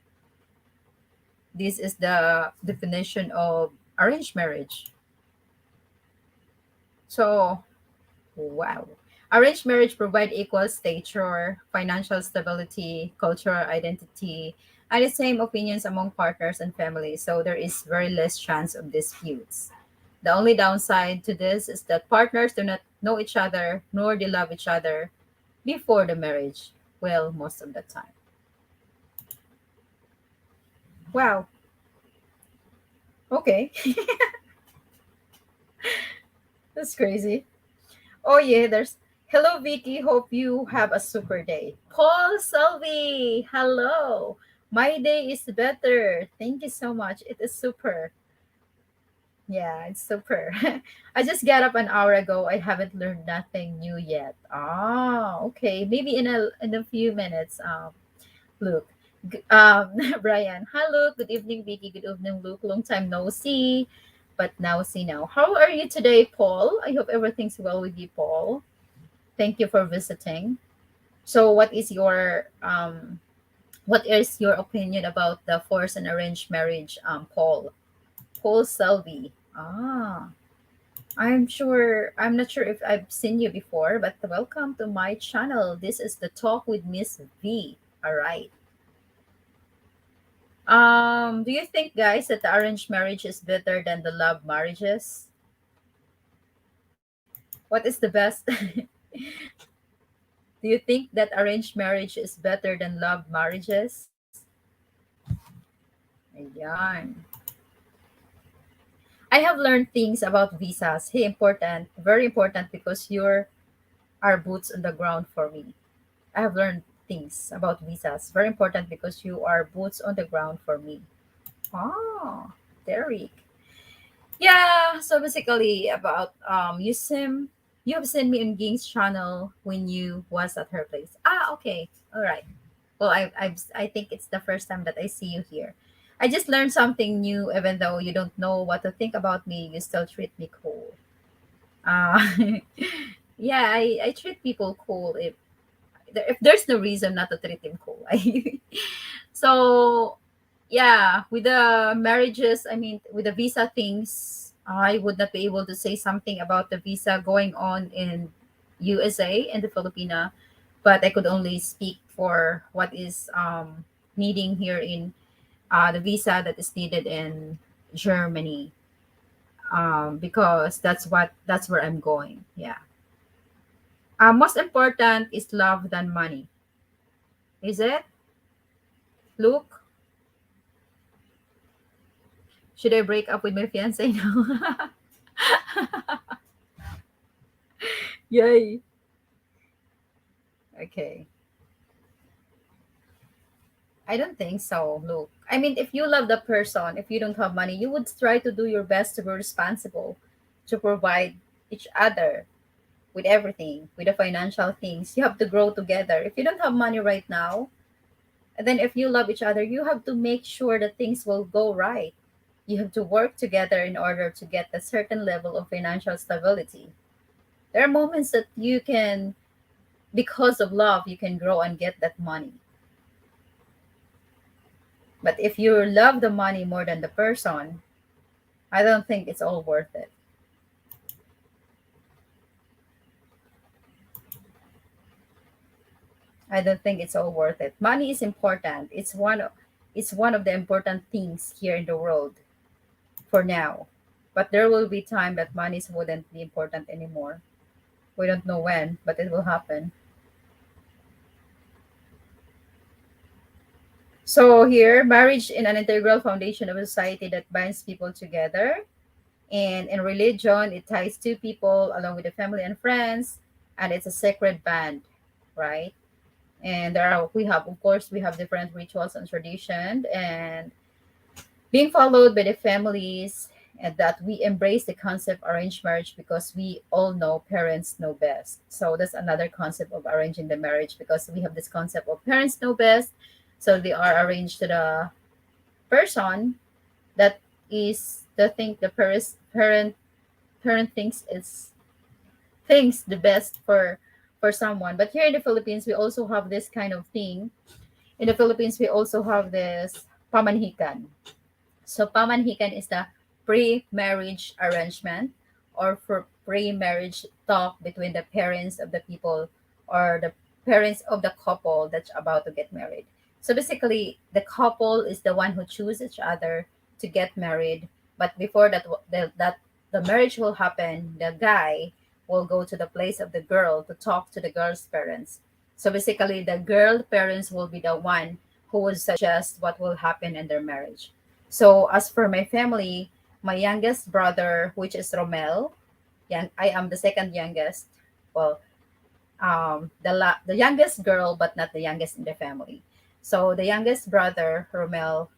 this is the definition of arranged marriage. So, wow. Arranged marriage provide equal stature, financial stability, cultural identity, and the same opinions among partners and families, so there is very less chance of disputes. The only downside to this is that partners do not know each other nor they love each other before the marriage. Well, most of the time. Wow. Okay. That's crazy. Oh yeah, there's hello Vicky. Hope you have a super day. Paul Selby, hello. My day is better. Thank you so much. It is super. Yeah, it's super. I just got up an hour ago. I haven't learned nothing new yet. Ah, okay. Maybe in a few minutes. Luke. Brian. Hi, Luke. Good evening, Vicky. Good evening, Luke. Long time no see, but now see now. How are you today, Paul? I hope everything's well with you, Paul. Thank you for visiting. So, what is your opinion about the forced and arranged marriage, Paul? Paul Selby. Ah, I'm not sure if I've seen you before, but welcome to my channel. This is the Talk with Miss V. All right. Do you think, guys, that the arranged marriage is better than the love marriages? What is the best? Do you think that arranged marriage is better than love marriages? Ayan. I have learned things about visas. Hey, important, very important because you're our boots on the ground for me. I have learned things about visas. Very important because you are boots on the ground for me. Oh, Derek. Yeah, so basically about you have seen me in Ging's channel when you was at her place. Ah, okay. All right. Well, I think it's the first time that I see you here. I just learned something new even though you don't know what to think about me, you still treat me cool. Uh yeah, I treat people cool if there's no reason not to treat him cool. So yeah, with the marriages, I mean, with the visa things, I would not be able to say something about the visa going on in USA and the Filipina, but I could only speak for what is needing here in the visa that is needed in Germany, because that's where I'm going. Yeah. Most important is love than money. Is it, Luke? Should I break up with my fiance now? Yay. Okay. I don't think so, Luke. I mean, if you love the person, if you don't have money, you would try to do your best to be responsible, to provide each other with everything, with the financial things. You have to grow together. If you don't have money right now, and then if you love each other, you have to make sure that things will go right. You have to work together in order to get a certain level of financial stability. There are moments that you can, because of love, you can grow and get that money. But if you love the money more than the person, I don't think it's all worth it. I don't think it's all worth it. Money is important. It's one of the important things here in the world for now. But there will be time that money wouldn't be important anymore. We don't know when, but it will happen. So here, marriage is an integral foundation of a society that binds people together. And in religion, it ties two people along with the family and friends, and it's a sacred band, right? And we have, of course, we have different rituals and tradition, and being followed by the families, and that we embrace the concept of arranged marriage because we all know parents know best. So that's another concept of arranging the marriage, because we have this concept of parents know best, so they are arranged to the person that is the thing the parent thinks the best for someone. But here in the Philippines, we also have this kind of thing. In the Philippines, we also have this pamanhikan. So pamanhikan is the pre-marriage arrangement, or for pre-marriage talk between the parents of the people, or the parents of the couple that's about to get married. So basically, the couple is the one who choose each other to get married. But before that the marriage will happen, the guy will go to the place of the girl to talk to the girl's parents. So basically, the girl parents will be the one who would suggest what will happen in their marriage. So as for my family, my youngest brother, which is Romel, I am the second youngest. Well, the youngest girl, but not the youngest in the family. So the youngest brother, Romel,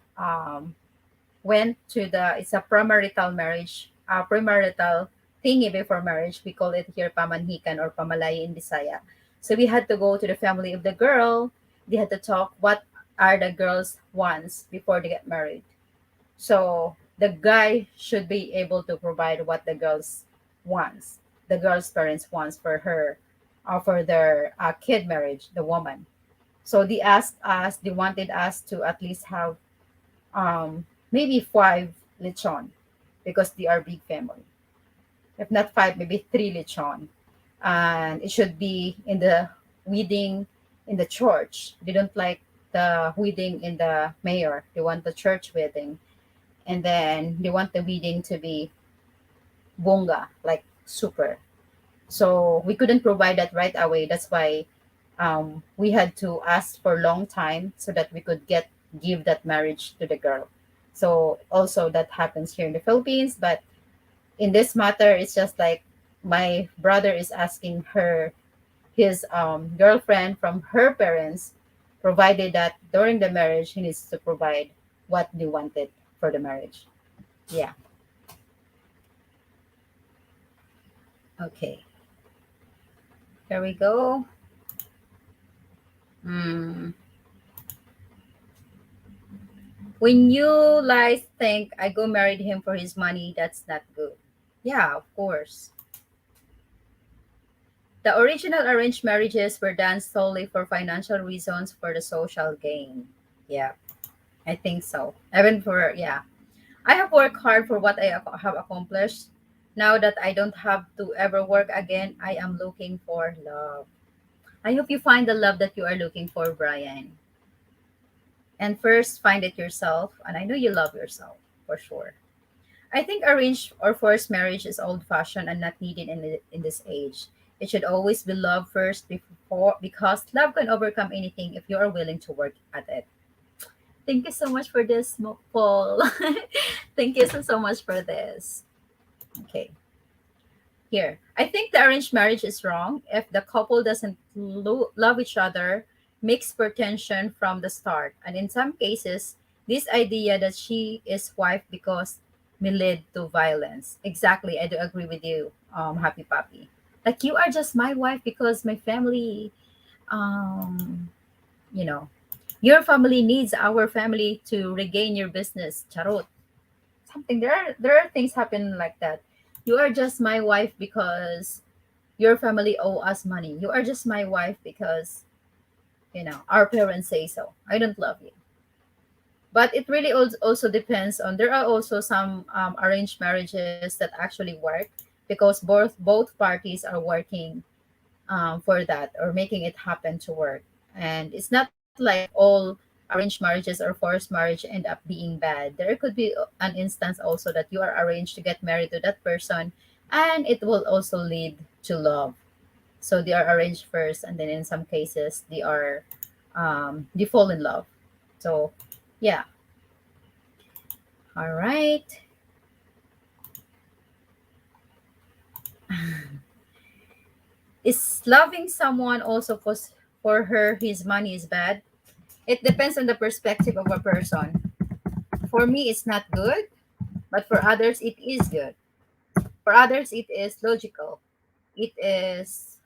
went to the it's a premarital marriage, premarital thingy before marriage. We call it here pamanhikan or pamalay in Bisaya. So we had to go to the family of the girl. They had to talk what are the girls' wants before they get married. So the guy should be able to provide what the girls wants, the girl's parents wants for her, for their kid marriage, the woman. So they wanted us to at least have maybe five lechon, because they are big family. If not five, maybe three lechon, and it should be in the wedding in the church. They don't like the wedding in the mayor. They want the church wedding, and then they want the wedding to be bonga, like super. So we couldn't provide that right away. That's why we had to ask for a long time so that we could give that marriage to the girl. So also that happens here in the Philippines, but in this matter, it's just like my brother is asking his girlfriend from her parents, provided that during the marriage he needs to provide what they wanted for the marriage. Yeah. Okay, here we go. Mm. When you guys think I go married him for his money, that's not good. Yeah, of course. The original arranged marriages were done solely for financial reasons for the social gain. Yeah, I think so. Even for, yeah. I have worked hard for what I have accomplished. Now that I don't have to ever work again, I am looking for love. I hope you find the love that you are looking for, Brian. And first, find it yourself. And I know you love yourself for sure. I think arranged or forced marriage is old fashioned and not needed in this age. It should always be love first before because love can overcome anything if you are willing to work at it. Thank you so much for this, Paul. Thank you so much for this. Okay, here. I think the arranged marriage is wrong if the couple doesn't love each other, makes pretension from the start. And in some cases, this idea that she is wife because may lead to violence. Exactly, I do agree with you, Happy Papi. Like you are just my wife because my family, um, you know, your family needs our family to regain your business. Charot. Something there are things happen like that. You are just my wife because your family owe us money. You are just my wife because our parents say so. I don't love you. But it really also depends on. There are also some arranged marriages that actually work because both parties are working for that or making it happen to work. And it's not like all arranged marriages or forced marriage end up being bad. There could be an instance also that you are arranged to get married to that person and it will also lead to love. So they are arranged first, and then in some cases they fall in love. So yeah, all right. Is loving someone also for her his money is bad? It depends on the perspective of a person. For me, it's not good, but for others, it is good. For others, it is logical. It is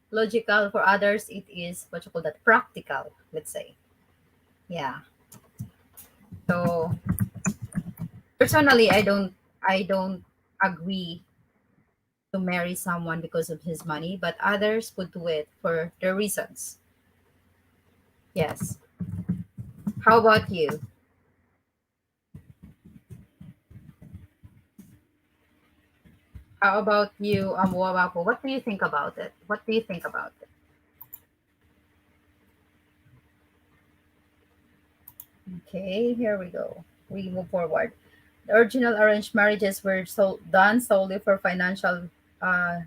logical. For others, it is what you call that practical. Let's say, yeah. So personally, I don't agree to marry someone because of his money, but others would do it for their reasons. Yes. How about you? How about you, Wawapo? What do you think about it? What do you think about it? Okay, here we go. We move forward. The original arranged marriages were done solely for financial,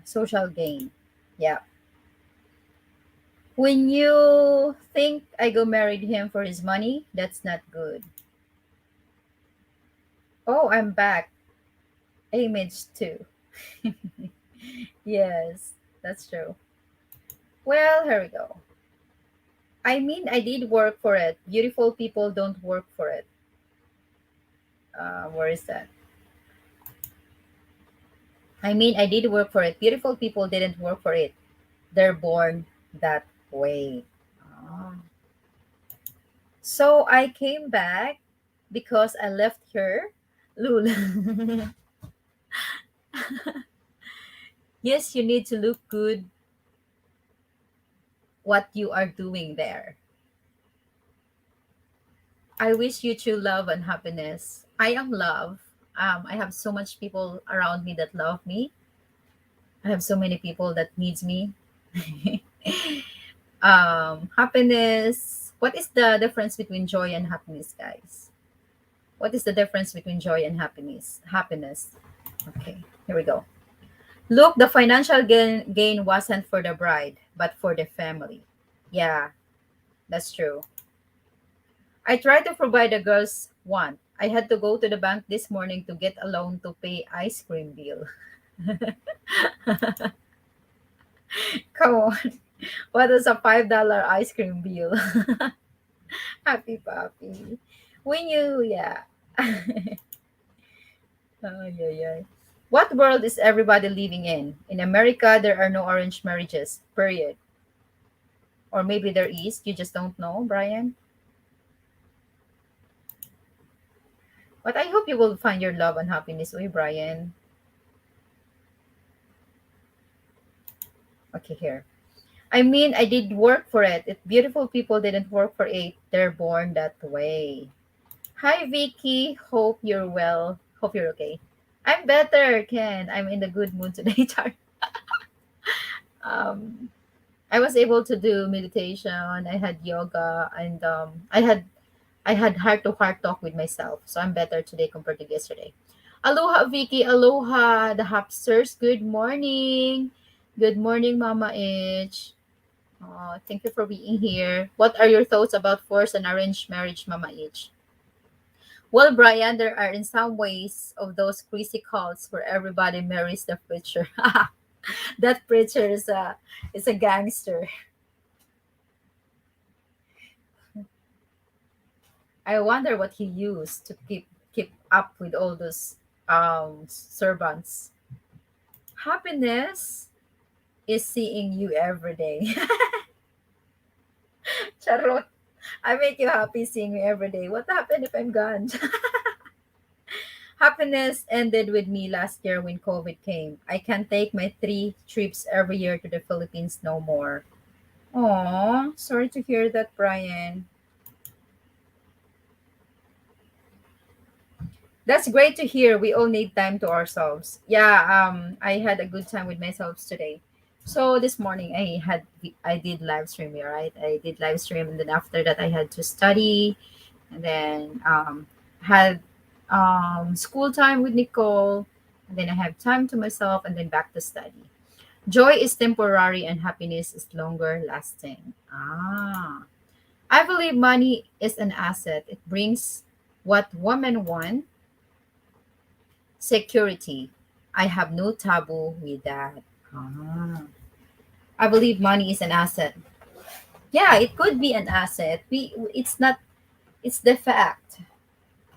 social gain. Yeah. When you think I go married him for his money, that's not good. Oh, I'm back. Image too. Yes, that's true. Well, here we go. I mean, I did work for it. Beautiful people don't work for it. Where is that? I mean, I did work for it. Beautiful people didn't work for it. They're born that way. Ah. So I came back because I left her. Lul. Yes, you need to look good what you are doing there. I wish you true love and happiness. I am love. I have so much people around me that love me. I have so many people that needs me. Happiness. What is the difference between joy and happiness, guys? What is the difference between joy and happiness? Happiness. Okay, here we go. Look, the financial gain wasn't for the bride, but for the family. Yeah, that's true. I tried to provide the girls want. I had to go to the bank this morning to get a loan to pay ice cream bill. Come on. What is a $5 ice cream bill? Happy puppy. When you, yeah. Oh, yeah, yeah. What world is everybody living in? In America, there are no arranged marriages, period. Or maybe there is, you just don't know, Brian. But I hope you will find your love and happiness, oy, Brian. Okay, here. I mean, I did work for it. If beautiful people didn't work for it, they're born that way. Hi, Vicky. Hope you're well. Hope you're okay. I'm better, Ken. I'm in the good mood today, Char. Um, I was able to do meditation. I had yoga, and I had heart to heart talk with myself. So I'm better today compared to yesterday. Aloha, Vicky. Aloha, the Hapsters. Good morning. Good morning, Mama Itch. Thank you for being here. What are your thoughts about forced and arranged marriage, Mama Itch? Well, Brian, there are in some ways of those crazy cults where everybody marries the preacher. That preacher is a gangster. I wonder what he used to keep up with all those servants. Happiness is seeing you every day. Charot. I make you happy seeing you every day. What happened if I'm gone? Happiness ended with me last year when COVID came. I can take my 3 trips every year to the Philippines no more. Aw, sorry to hear that, Brian. That's great to hear. We all need time to ourselves. Yeah, I had a good time with myself today. So this morning I did live stream, yeah, right? I did live stream, and then after that I had to study, and then had school time with Nicole, and then I have time to myself, and then back to study. Joy is temporary and happiness is longer lasting. Ah. I believe money is an asset. It brings what women want, security. I have no taboo with that. Ah. I believe money is an asset. Yeah, it could be an asset. It's not, it's the fact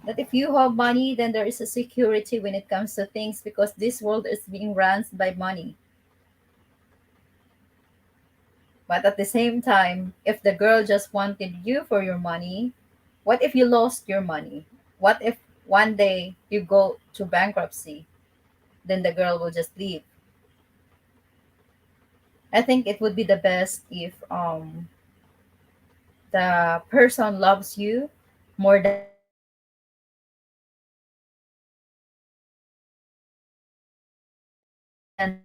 that if you have money, then there is a security when it comes to things because this world is being run by money. But at the same time, if the girl just wanted you for your money, what if you lost your money? What if one day you go to bankruptcy? Then the girl will just leave. I think it would be the best if the person loves you more than the money. Because money can buy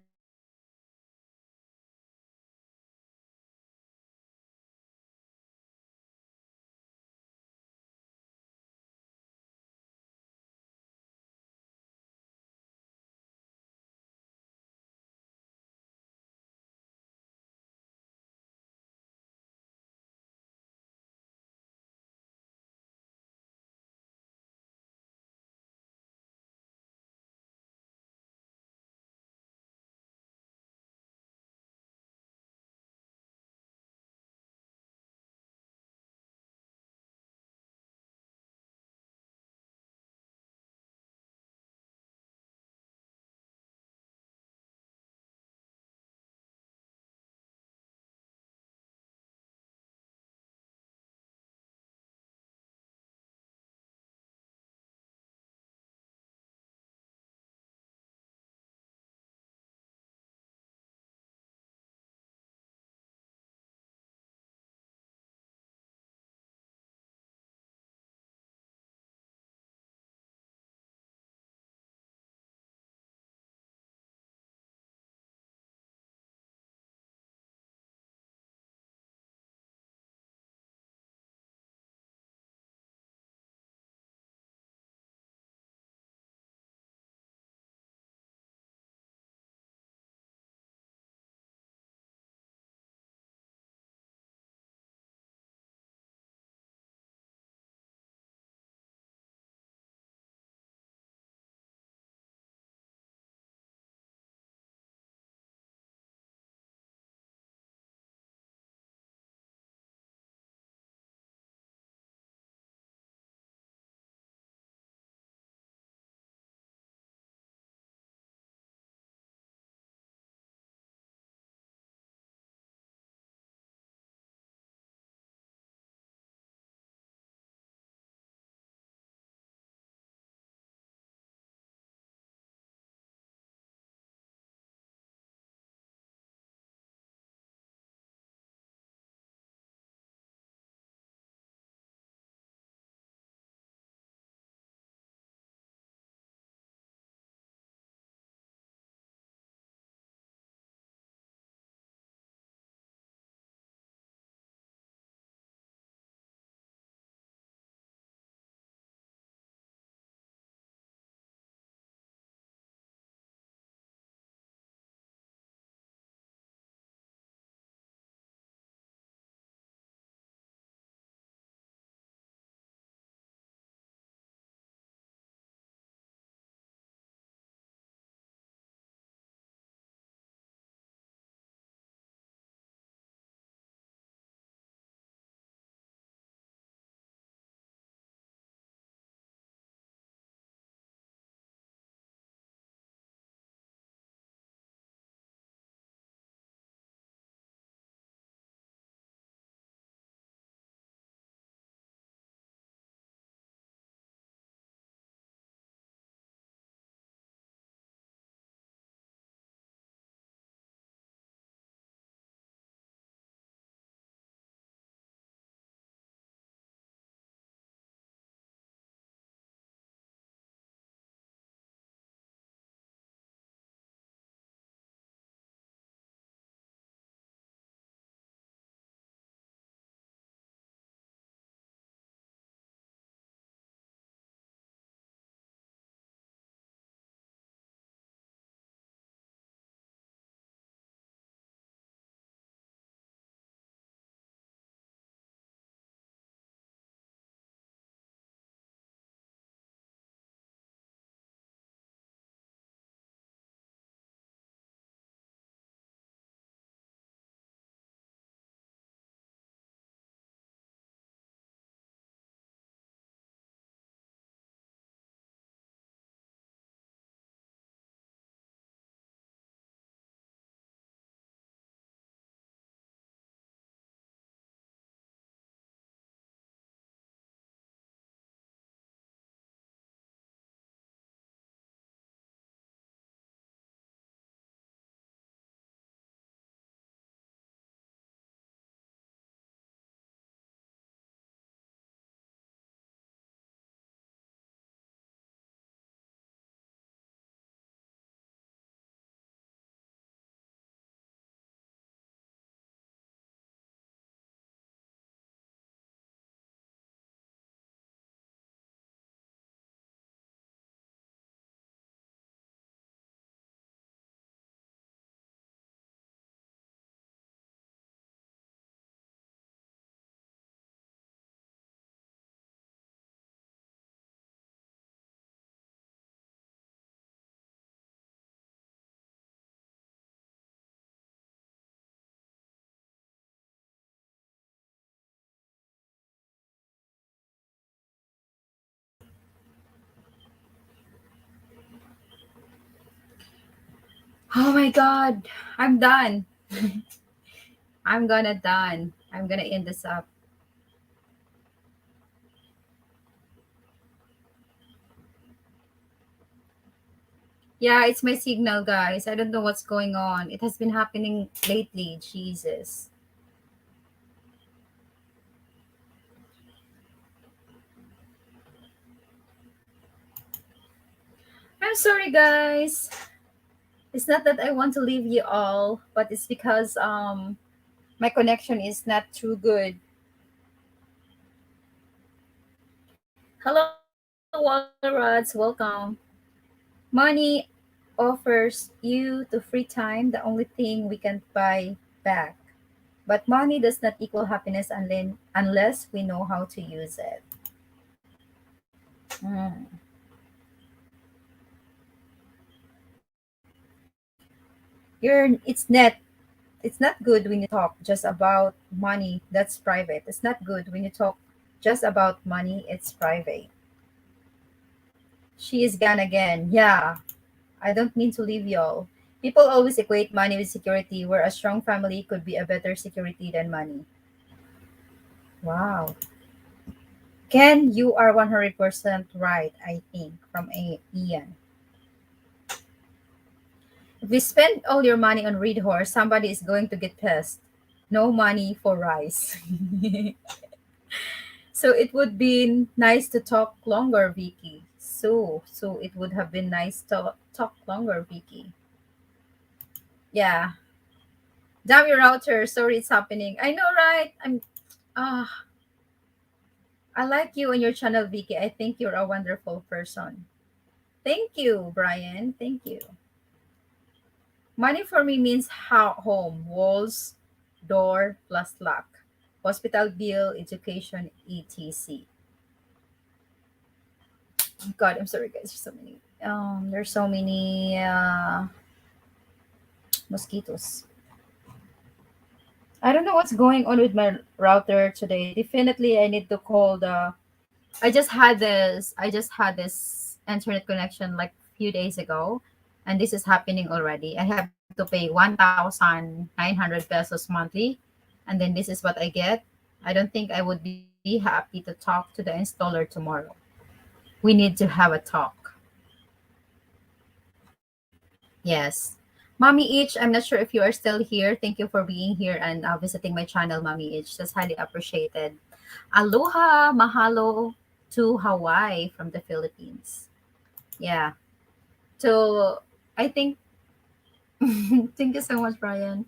Oh my god, I'm done. I'm gonna end this up. Yeah, it's my signal, guys. I don't know what's going on. It has been happening lately. Jesus. I'm sorry, guys. It's not that I want to leave you all, but it's because my connection is not too good. Hello, Walrods. Welcome. Money offers you to free time, the only thing we can buy back. But money does not equal happiness unless we know how to use it. Mm. It's not good when you talk just about money. That's private. It's not good when you talk just about money. It's private. She is gone again. Yeah, I don't mean to leave y'all. People always equate money with security, where a strong family could be a better security than money. Wow. Ken, you are 100% right, I think, from Ian. If you spend all your money on Read Horse, somebody is going to get pissed. No money for rice. So it would be nice to talk longer, Vicky. So it would have been nice to talk longer, Vicky. Yeah. Damn your router. Sorry it's happening. I know, right? Ah I like you on your channel, Vicky. I think you're a wonderful person. Thank you, Brian. Thank you. Money for me means home, walls, door plus lock, hospital bill, education, etc. God, I'm sorry, guys. There's so many mosquitoes. I don't know what's going on with my router today. Definitely, I need to call the. I just had this internet connection like few days ago, and this is happening already. I have to pay 1,900 pesos monthly, and then this is what I get. I don't think I would be happy to talk to the installer tomorrow. We need to have a talk. Yes. Mommy Itch, I'm not sure if you are still here. Thank you for being here and visiting my channel, Mommy Itch. That's highly appreciated. Aloha, mahalo to Hawaii from the Philippines. Yeah. So I think, thank you so much, Brian.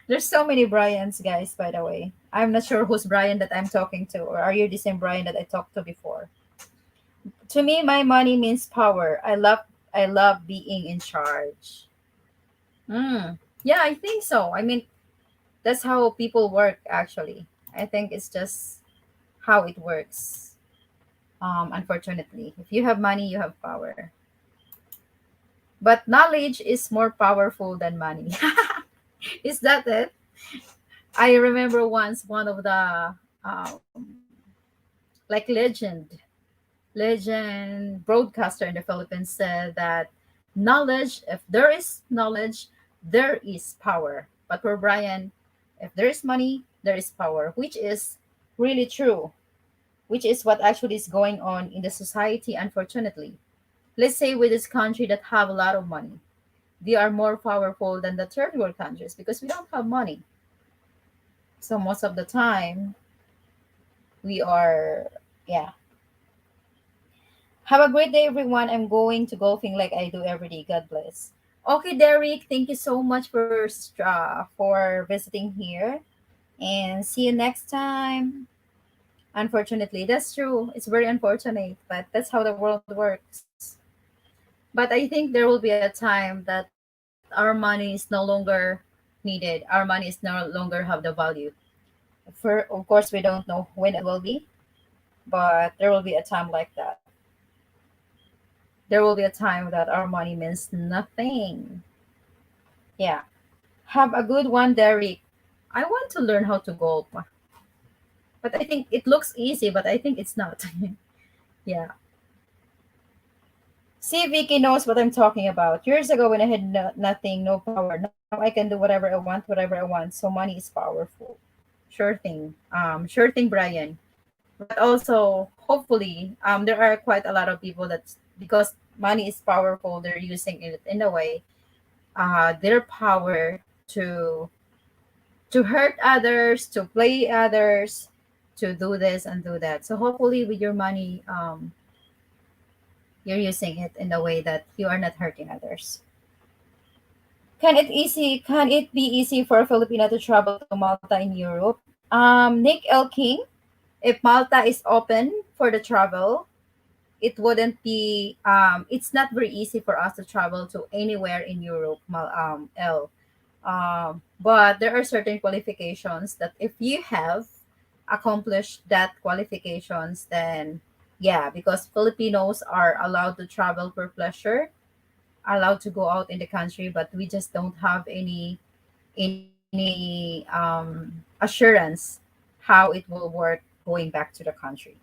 There's so many Brians, guys, by the way. I'm not sure who's Brian that I'm talking to, or are you the same Brian that I talked to before? To me, my money means power. I love being in charge. Mm. Yeah, I think so. I mean, that's how people work actually. I think it's just how it works. Unfortunately, if you have money, you have power. But knowledge is more powerful than money. Is that it? I remember once one of the like legend broadcaster in the Philippines said that knowledge, if there is knowledge, there is power. But for Brian, if there is money, there is power, which is really true, which is what actually is going on in the society, unfortunately. Let's say with this country that have a lot of money, they are more powerful than the third world countries because we don't have money. So most of the time, we are, yeah. Have a great day, everyone. I'm going to golfing like I do every day. God bless. Okay, Derek, thank you so much for visiting here, and see you next time. Unfortunately, that's true. It's very unfortunate, but that's how the world works. But I think there will be a time that our money is no longer needed. Our money is no longer have the value. Of course, we don't know when it will be, but there will be a time like that. There will be a time that our money means nothing. Yeah. Have a good one, Derek. I want to learn how to golf, but I think it looks easy, but I think it's not. Yeah. See, Vicky knows what I'm talking about. Years ago, when I had nothing, no power, now I can do whatever I want, whatever I want. So money is powerful. Sure thing, Brian. But also, hopefully, there are quite a lot of people that because money is powerful, they're using it in a way, their power to hurt others, to play others, to do this and do that. So hopefully, with your money, you're using it in a way that you are not hurting others. Can it be easy for a Filipino to travel to Malta in Europe? Nick L. King, if Malta is open for the travel, it wouldn't be it's not very easy for us to travel to anywhere in Europe, L. But there are certain qualifications that if you have accomplished that qualifications, then yeah, because Filipinos are allowed to travel for pleasure, allowed to go out in the country, but we just don't have any assurance how it will work going back to the country.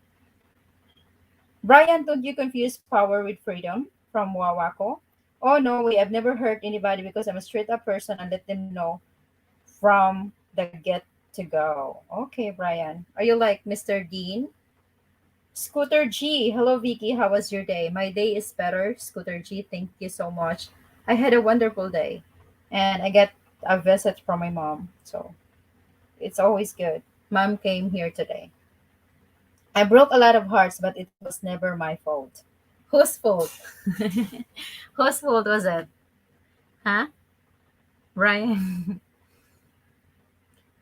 Brian, don't you confuse power with freedom from Wawako? Oh no way, I've never hurt anybody because I'm a straight up person and let them know from the get to go. Okay, Brian. Are you like Mr. Dean? Scooter G. Hello, Vicky. How was your day? My day is better. Scooter G. Thank you so much. I had a wonderful day. And I get a visit from my mom. So it's always good. Mom came here today. I broke a lot of hearts, but it was never my fault. Whose fault? Whose fault was it? Huh? Brian.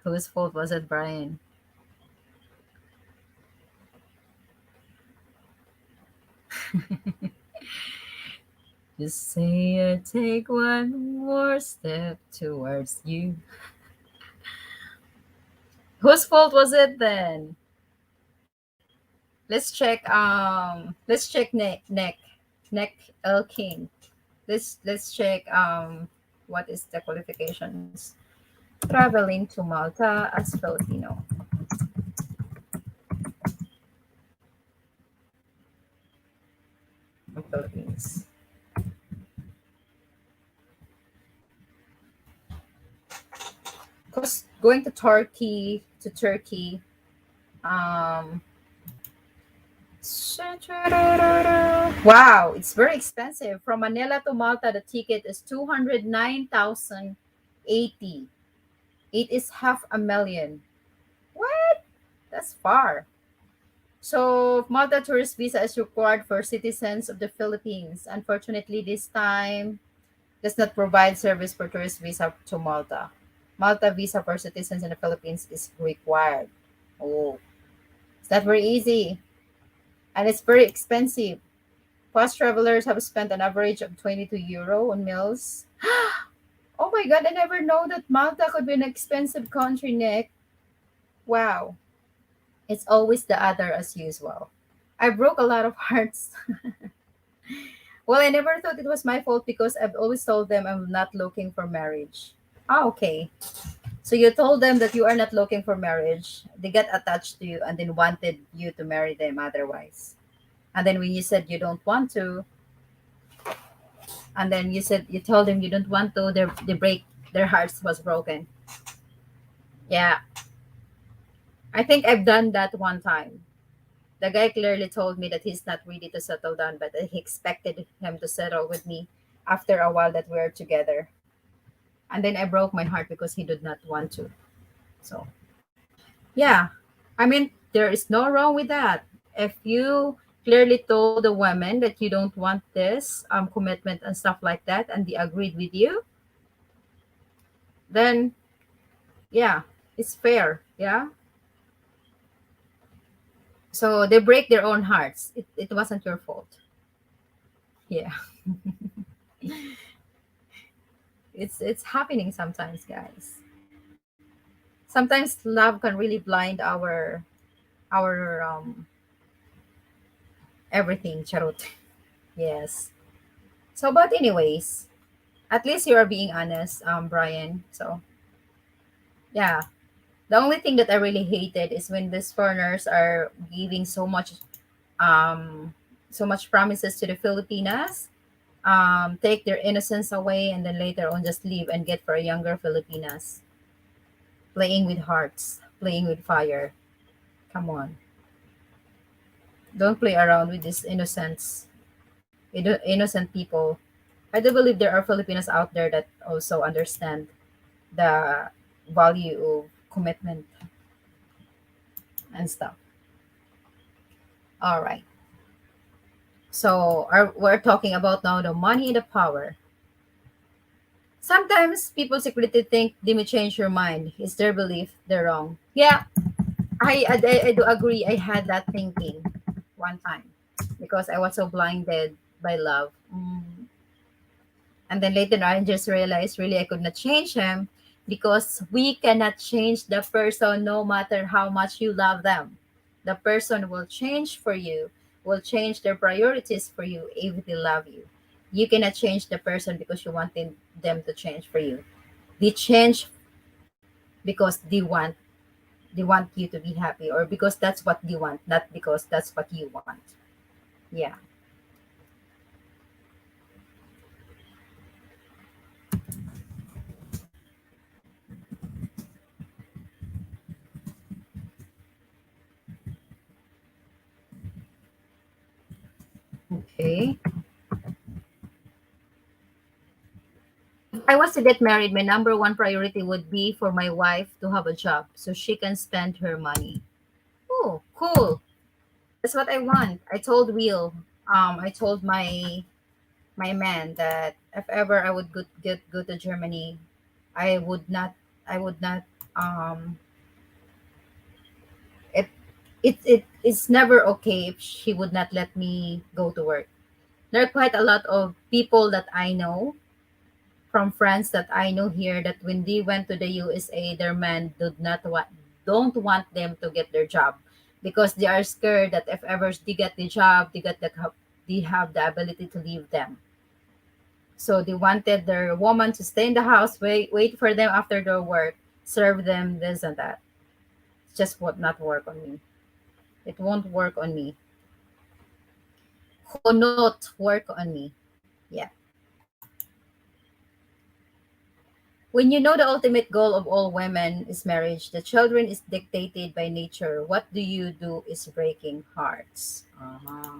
Whose fault was it, Brian? Just say I take one more step towards you. Whose fault was it then? Let's check neck L King. Let's check what is the qualifications. Traveling to Malta as Filipino in Philippines. Cause going to Turkey, um wow, it's very expensive. From Manila to Malta, the ticket is 209,080. It is half a million. What? That's far. So, Malta tourist visa is required for citizens of the Philippines. Unfortunately, this time does not provide service for tourist visa to Malta. Malta visa for citizens in the Philippines is required. Oh, it's not very easy and it's very expensive. Past travelers have spent an average of 22 euro on meals. Oh my god, I never know that Malta could be an expensive country, Nick. Wow. It's always the other as usual. I broke a lot of hearts. Well, I never thought it was my fault because I've always told them I'm not looking for marriage. Ah, okay. So you told them that you are not looking for marriage. They got attached to you and then wanted you to marry them otherwise. And then when you said you don't want to, and then you told them you don't want to, their hearts was broken. Yeah, I think I've done that one time. The guy clearly told me that he's not ready to settle down, but that he expected him to settle with me after a while that we are together. And then I broke my heart because he did not want to. So yeah, I mean there is no wrong with that. If you clearly told the woman that you don't want this commitment and stuff like that, and they agreed with you, then yeah, it's fair. Yeah. So they break their own hearts. It wasn't your fault. Yeah. It's happening sometimes, guys. Sometimes love can really blind our everything, charot. Yes. So but anyways, at least you are being honest, Brian. So yeah. The only thing that I really hated is when these foreigners are giving um so much promises to the Filipinas, take their innocence away, and then later on just leave and get for a younger Filipinas, playing with hearts, playing with fire. Come on, don't play around with these innocent people. I do believe there are Filipinos out there that also understand the value of commitment and stuff. All right. So we're talking about now the money and the power. Sometimes people secretly think they may change your mind. It's their belief they're wrong. Yeah, I do agree. I had that thinking one time because I was so blinded by love. And then later on, I just realized really I could not change him because we cannot change the person no matter how much you love them. The person will change for you, will change their priorities for you if they love you. You cannot change the person because you want them to change for you. They change because they want you to be happy, or because that's what they want, not because that's what you want. Yeah. Okay. If I was to get married, my number one priority would be for my wife to have a job so she can spend her money. Oh, cool. That's what I want. I told Will, I told my man that if ever I would go to Germany, I would not, I would not, um, it, it's never okay if she would not let me go to work. There are quite a lot of people that I know from friends that I know here that when they went to the USA, their men don't want them to get their job because they are scared that if ever they get the job, they have the ability to leave them. So they wanted their woman to stay in the house, wait for them after their work, serve them this and that. It just would not work on me. It won't work on me. Will not work on me. Yeah. When you know the ultimate goal of all women is marriage, the children is dictated by nature. What do you do is breaking hearts. Uh-huh.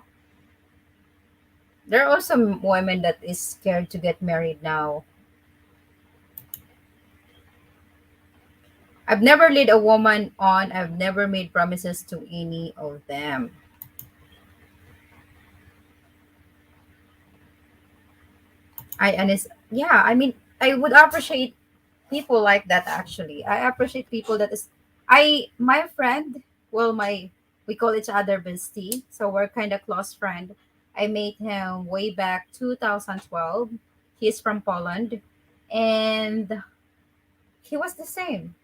There are also women that is scared to get married now. I've never led a woman on. I've never made promises to any of them. Yeah, I mean, I would appreciate people like that actually. I appreciate people that is my friend, well my we call each other bestie, so we're kind of close friend. I met him way back 2012. He's from Poland, and he was the same.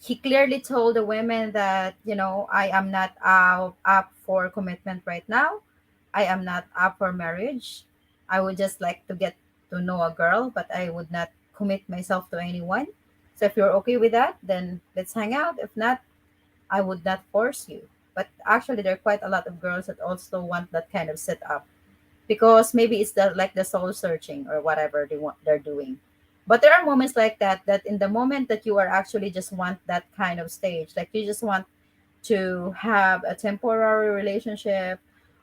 He clearly told the women that, I am not up for commitment right now. I am not up for marriage. I would just like to get to know a girl, but I would not commit myself to anyone. So if you're okay with that, then let's hang out. If not, I would not force you. But actually, there are quite a lot of girls that also want that kind of setup because maybe it's like the soul searching or whatever they're doing. But there are moments like that in the moment that you are actually just want that kind of stage, like you just want to have a temporary relationship,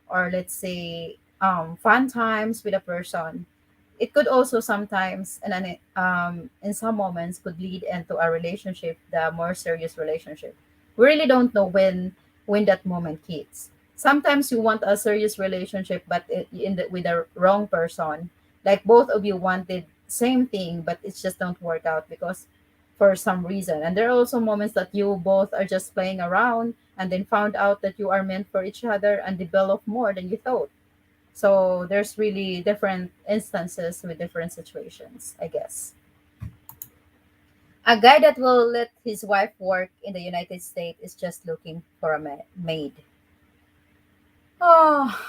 or let's say fun times with a person. It could also sometimes, and then in some moments could lead into a relationship, the more serious relationship. We really don't know when that moment hits. Sometimes you want a serious relationship, but with the wrong person. Like both of you wanted same thing, but it just don't work out because for some reason. And there are also moments that you both are just playing around and then found out that you are meant for each other and develop more than you thought. So there's really different instances with different situations, I guess. A guy that will let his wife work in the United States is just looking for a maid. Oh,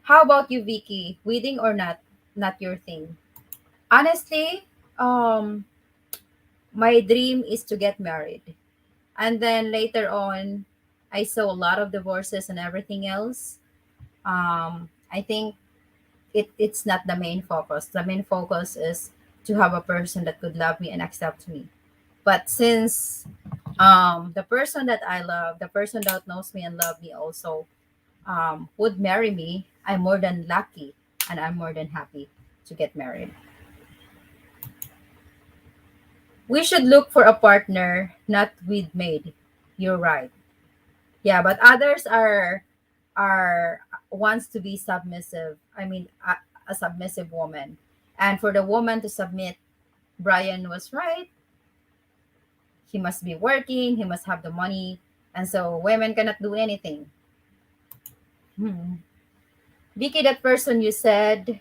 how about you, Vicky? Wedding or not? Not your thing. Honestly, my dream is to get married. And then later on, I saw a lot of divorces and everything else. I think it's not the main focus. The main focus is to have a person that could love me and accept me. But since the person that I love, the person that knows me and love me also would marry me, I'm more than lucky and I'm more than happy to get married. We should look for a partner, not with maid. You're right. Yeah, but others are wants to be submissive. I mean, a submissive woman, and for the woman to submit, Brian was right. He must be working. He must have the money, and so women cannot do anything. Hmm. Vicky, that person you said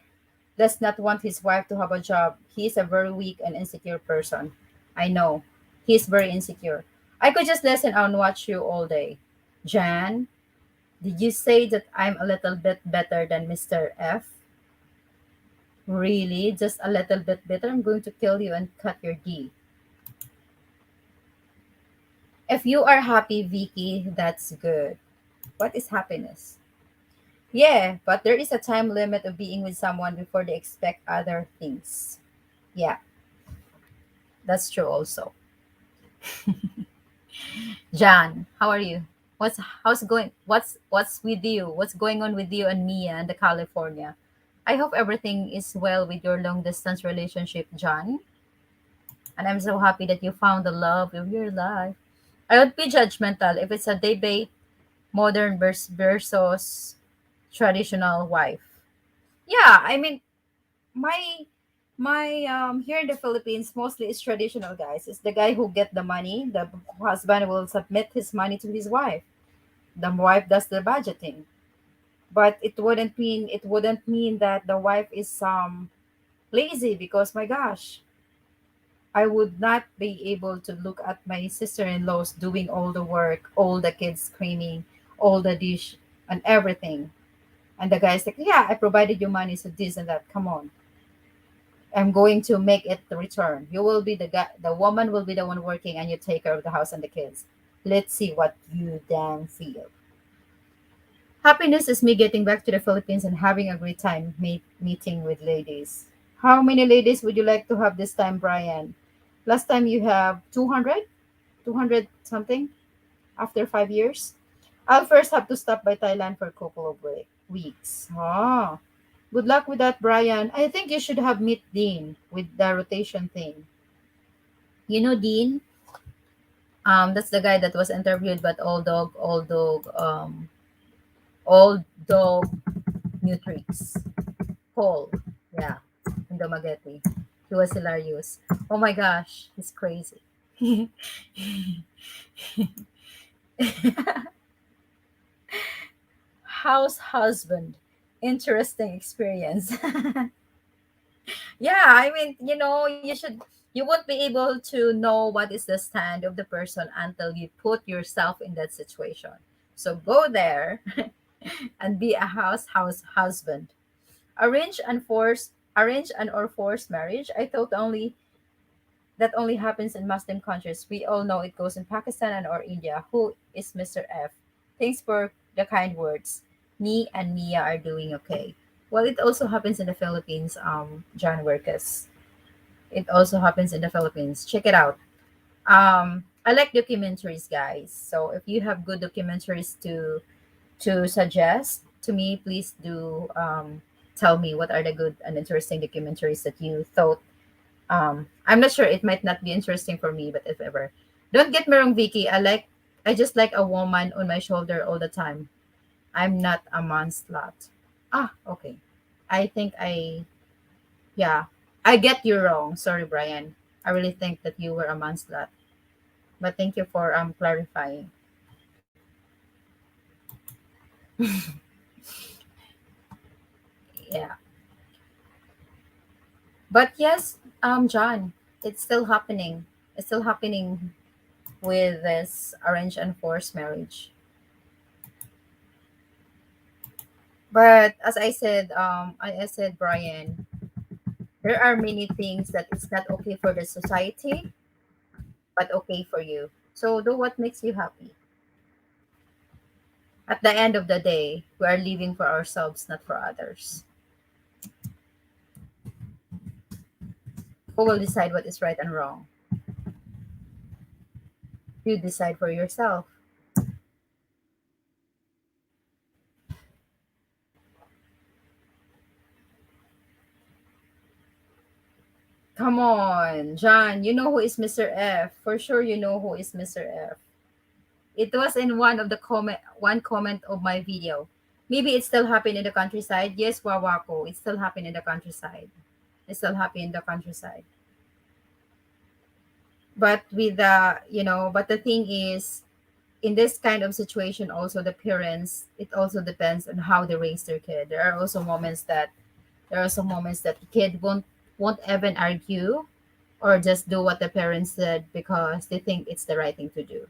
does not want his wife to have a job. He is a very weak and insecure person. I know. He's very insecure. I could just listen and watch you all day. Jan, did you say that I'm a little bit better than Mr. F? Really? Just a little bit better? I'm going to kill you and cut your D. If you are happy, Vicky, that's good. What is happiness? Yeah, but there is a time limit of being with someone before they expect other things. Yeah, that's true also. John, how are you? How's going? What's with you? What's going on with you and Mia and the California? I hope everything is well with your long distance relationship, John. And I'm so happy that you found the love of your life. I would be judgmental if it's a debate modern versus traditional wife. Yeah, I mean my here in the Philippines mostly is traditional guys. It's the guy who get the money. The husband will submit his money to his wife. The wife does the budgeting. But it wouldn't mean that the wife is lazy because my gosh, I would not be able to look at my sister-in-laws doing all the work, all the kids screaming, all the dish and everything. And the guy's like, "Yeah, I provided you money, so this and that. Come on, I'm going to make it the return. You will be the guy. The woman will be the one working, and you take care of the house and the kids. Let's see what you damn feel." Happiness is me getting back to the Philippines and having a great time meeting with ladies. How many ladies would you like to have this time, Brian? Last time you have 200, 200 something after 5 years. I'll first have to stop by Thailand for a couple of weeks. Oh, good luck with that, Brian. I think you should have meet Dean with the rotation thing. You know Dean? That's the guy that was interviewed, but all dog new tricks. Paul, yeah, in Dumaguete. He was hilarious. Oh my gosh, he's crazy. House husband, interesting experience. Yeah, I mean, you won't be able to know what is the stand of the person until you put yourself in that situation. So go there and be a house husband. Arrange and or forced marriage. I thought only that only happens in Muslim countries. We all know it goes in Pakistan and or India. Who is Mr. F? Thanks for the kind words. Me and Mia are doing okay. Well, it also happens in the Philippines, John Workes. It also happens in the Philippines. Check it out. I like documentaries, guys. So if you have good documentaries to suggest to me, please do tell me what are the good and interesting documentaries that you thought. I'm not sure. It might not be interesting for me, but if ever, don't get me wrong, Vicky. I just like a woman on my shoulder all the time. I'm not a man slut. Ah, okay. I think yeah, I get you wrong. Sorry, Brian. I really think that you were a man slut. But thank you for clarifying. Yeah. But yes, John, it's still happening. It's still happening with this arranged and forced marriage. But as I said, Brian, there are many things that it's not okay for the society, but okay for you. So do what makes you happy. At the end of the day, we are living for ourselves, not for others. Who will decide what is right and wrong? You decide for yourself. Come on, John. You know who is Mr. F. For sure, you know who is Mr. F. It was in one comment of my video. Maybe it still happened in the countryside. Yes, Wawako. It still happened in the countryside. It still happened in the countryside. But with but the thing is, in this kind of situation, also the parents, it also depends on how they raise their kid. There are some moments that the kid won't even argue or just do what the parents said because they think it's the right thing to do.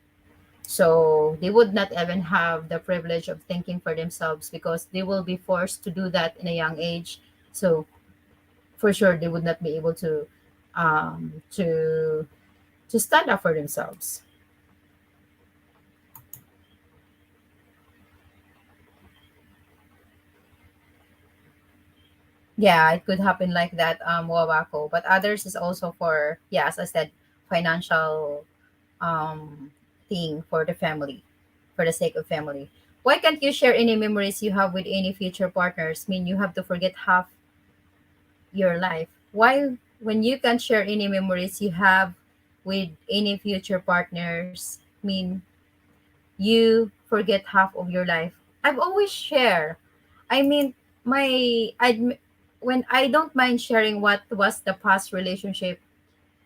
So they would not even have the privilege of thinking for themselves because they will be forced to do that in a young age. So for sure they would not be able to um, to to stand up for themselves. Yeah, it could happen like that, Wawako. But others is also for, yeah, as I said, financial um thing for the family, for the sake of family. Why can't you share any memories you have with any future partners? I mean, you have to forget half your life. Why, when you can share any memories you have with any future partners, I mean, you forget half of your life? I've always share. I mean, when I don't mind sharing what was the past relationship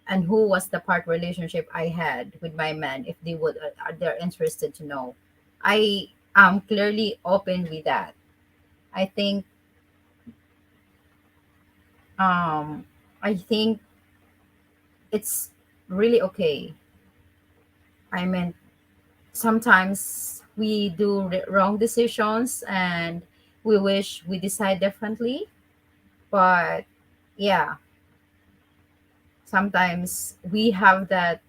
and who was the part relationship I had with my man, if they would are they're interested to know. I am clearly open with that. I think um I think it's really okay. I mean, sometimes we do wrong decisions and we wish we decide differently, but yeah, sometimes we have that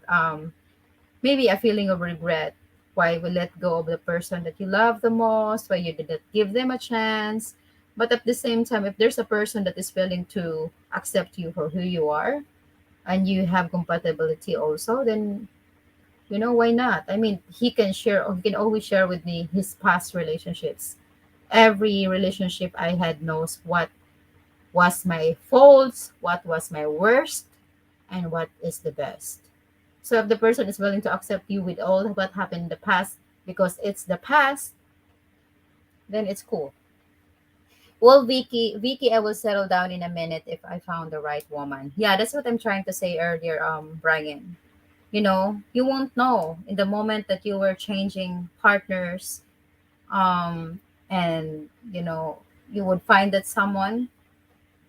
maybe a feeling of regret why we let go of the person that you love the most, why you didn't give them a chance. But at the same time, if there's a person that is willing to accept you for who you are and you have compatibility also, then why not? I mean, he can share, or he can always share with me his past relationships. Every relationship I had knows what was my faults, what was my worst, and what is the best. So if the person is willing to accept you with all what happened in the past because it's the past, then it's cool. Well, Vicky, I will settle down in a minute if I found the right woman. Yeah, that's what I'm trying to say earlier, Brian. You won't know in the moment that you were changing partners, and you would find that someone,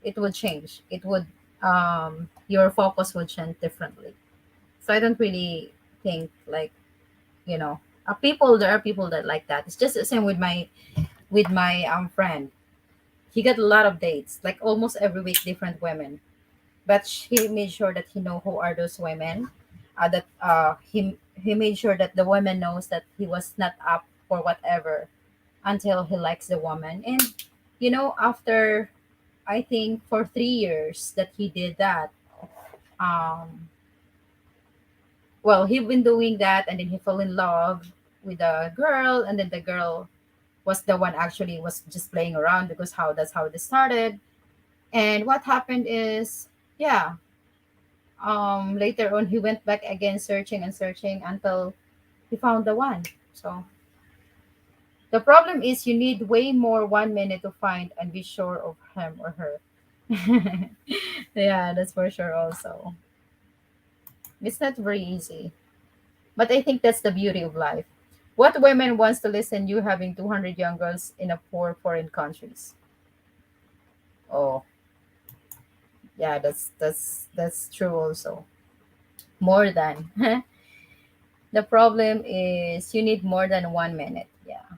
it would change. It would your focus would change differently. So I don't really think like people there are people that like that. It's just the same with my friend. He got a lot of dates, like almost every week different women, but he made sure that he know who are those women, that he made sure that the woman knows that he was not up for whatever until he likes the woman. And after, I think, for 3 years that he did that, um well, he been doing that, and then he fell in love with a girl, and then the girl was the one actually was just playing around because how that's how this started. And what happened is, yeah, later on he went back again, searching and searching until he found the one. So the problem is you need way more 1 minute to find and be sure of him or her. Yeah, that's for sure. Also, it's not very easy, but I think that's the beauty of life. What women wants to listen you having 200 young girls in a poor foreign countries? Oh, yeah, that's true also. More than. The problem is you need more than 1 minute. Yeah.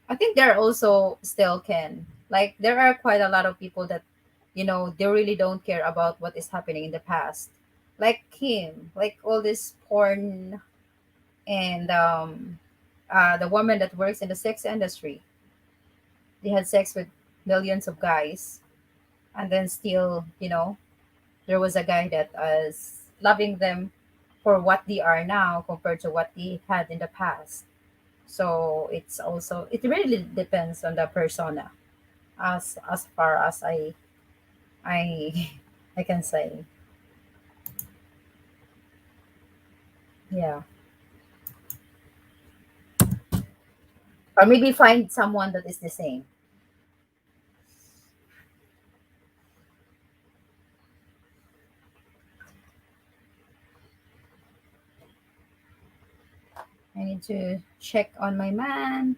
I think there also still can. Like there are quite a lot of people that, they really don't care about what is happening in the past. Like Kim, like all this porn and the woman that works in the sex industry. They had sex with millions of guys. and then still, there was a guy that is loving them for what they are now compared to what they had in the past. So it really depends on the persona, as far as I I can say. Yeah. Or maybe find someone that is the same. I need to check on my man.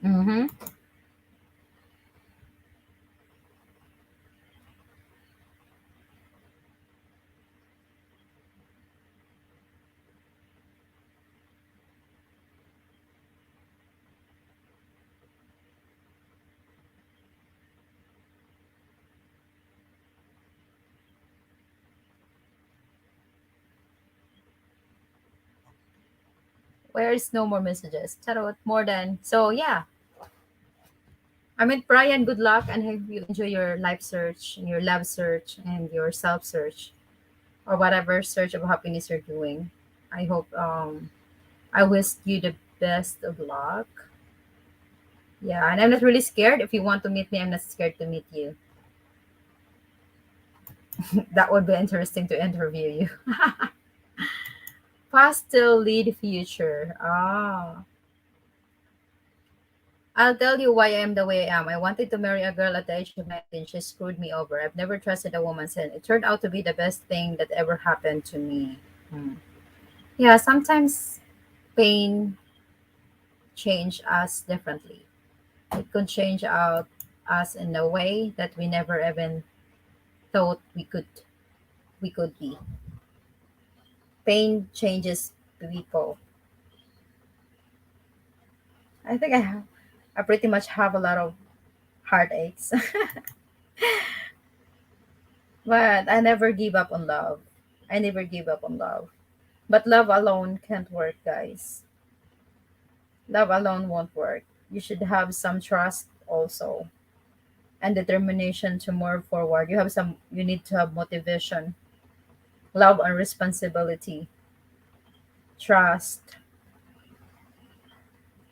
Mm-hmm. Where is no more messages? Tarot more than so yeah. I mean, Brian, good luck and hope you enjoy your life search, your love search, and your self search, or whatever search of happiness you're doing. I hope I wish you the best of luck. Yeah, and I'm not really scared. If you want to meet me, I'm not scared to meet you. That would be interesting to interview you. Past still lead future. Ah. I'll tell you why I am the way I am. I wanted to marry a girl at the age of 19. She screwed me over. I've never trusted a woman since. It turned out to be the best thing that ever happened to me. Hmm. Yeah, sometimes pain change us differently. It could change out us in a way that we never even thought we could be. Pain changes people. I think I pretty much have a lot of heartaches, but I never give up on love. I never give up on love. But love alone can't work, guys. Love alone won't work. You should have some trust also and determination to move forward. You need to have motivation, love and responsibility, trust.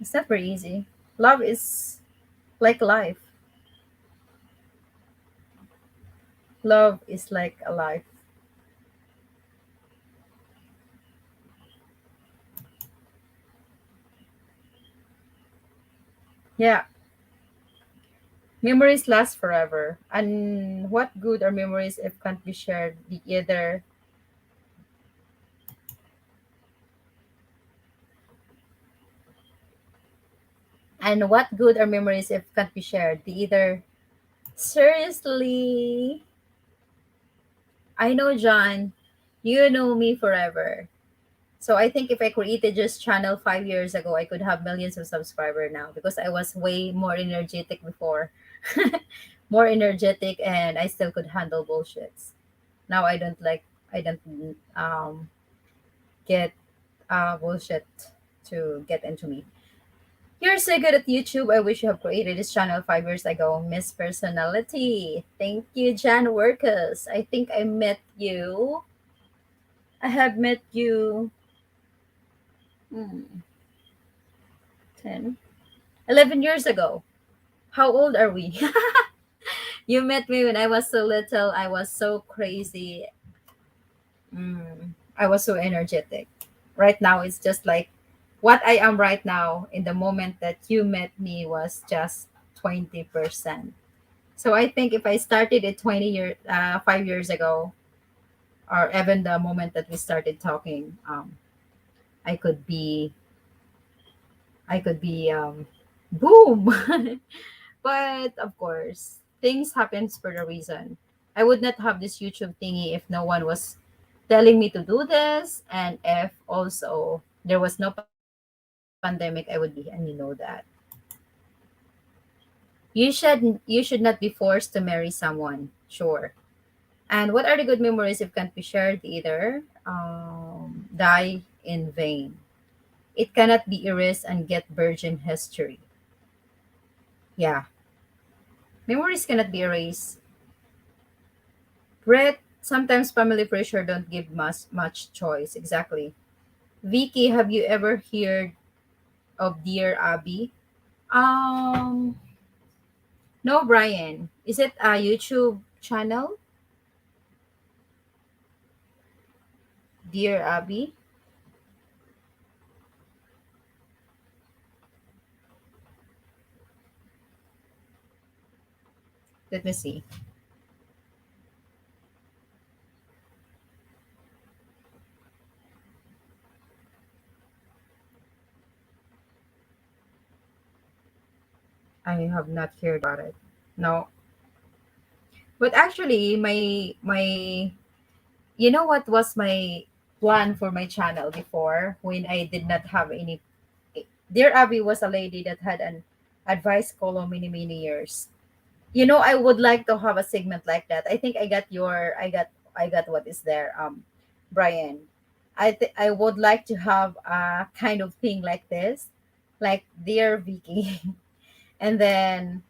It's not very easy. Love is like life. Love is like a life. Yeah, memories last forever. And what good are memories if can't be shared? The either and what good are memories if can't be shared? The either seriously. I know, John, you know me forever. So I think if I created just channel 5 years ago, I could have millions of subscribers now because I was way more energetic before. More energetic and I still could handle bullshits. Now I don't get bullshit to get into me. You're so good at YouTube. I wish you have created this channel 5 years ago. Miss Personality. Thank you, Jan Workers. I think I met you. I have met you hmm, 10, 11 years ago. How old are we? You met me when I was so little. I was so crazy. I was so energetic. Right now, it's just like what I am right now in the moment that you met me was just 20%. So I think if I started it 5 years ago, or even the moment that we started talking, I could be, boom. But of course, things happens for a reason. I would not have this YouTube thingy if no one was telling me to do this, and if also there was no pandemic, I would be, and you know that. You should not be forced to marry someone. Sure. And what are the good memories if can't be shared either? Die in vain. It cannot be erased and get virgin history. Yeah, memories cannot be erased. Brett, sometimes family pressure don't give much choice. Exactly. Vicky, have you ever heard of Dear Abby? Um, no, Brian. Is it a YouTube channel? Dear Abby? Let me see. I have not heard about it. No. But actually, my you know what was my plan for my channel before when I did not have any. Dear Abby was a lady that had an advice column many years. I would like to have a segment like that. I think I got what is there, Brian. I would like to have a kind of thing like this, like Dear Vicky, and then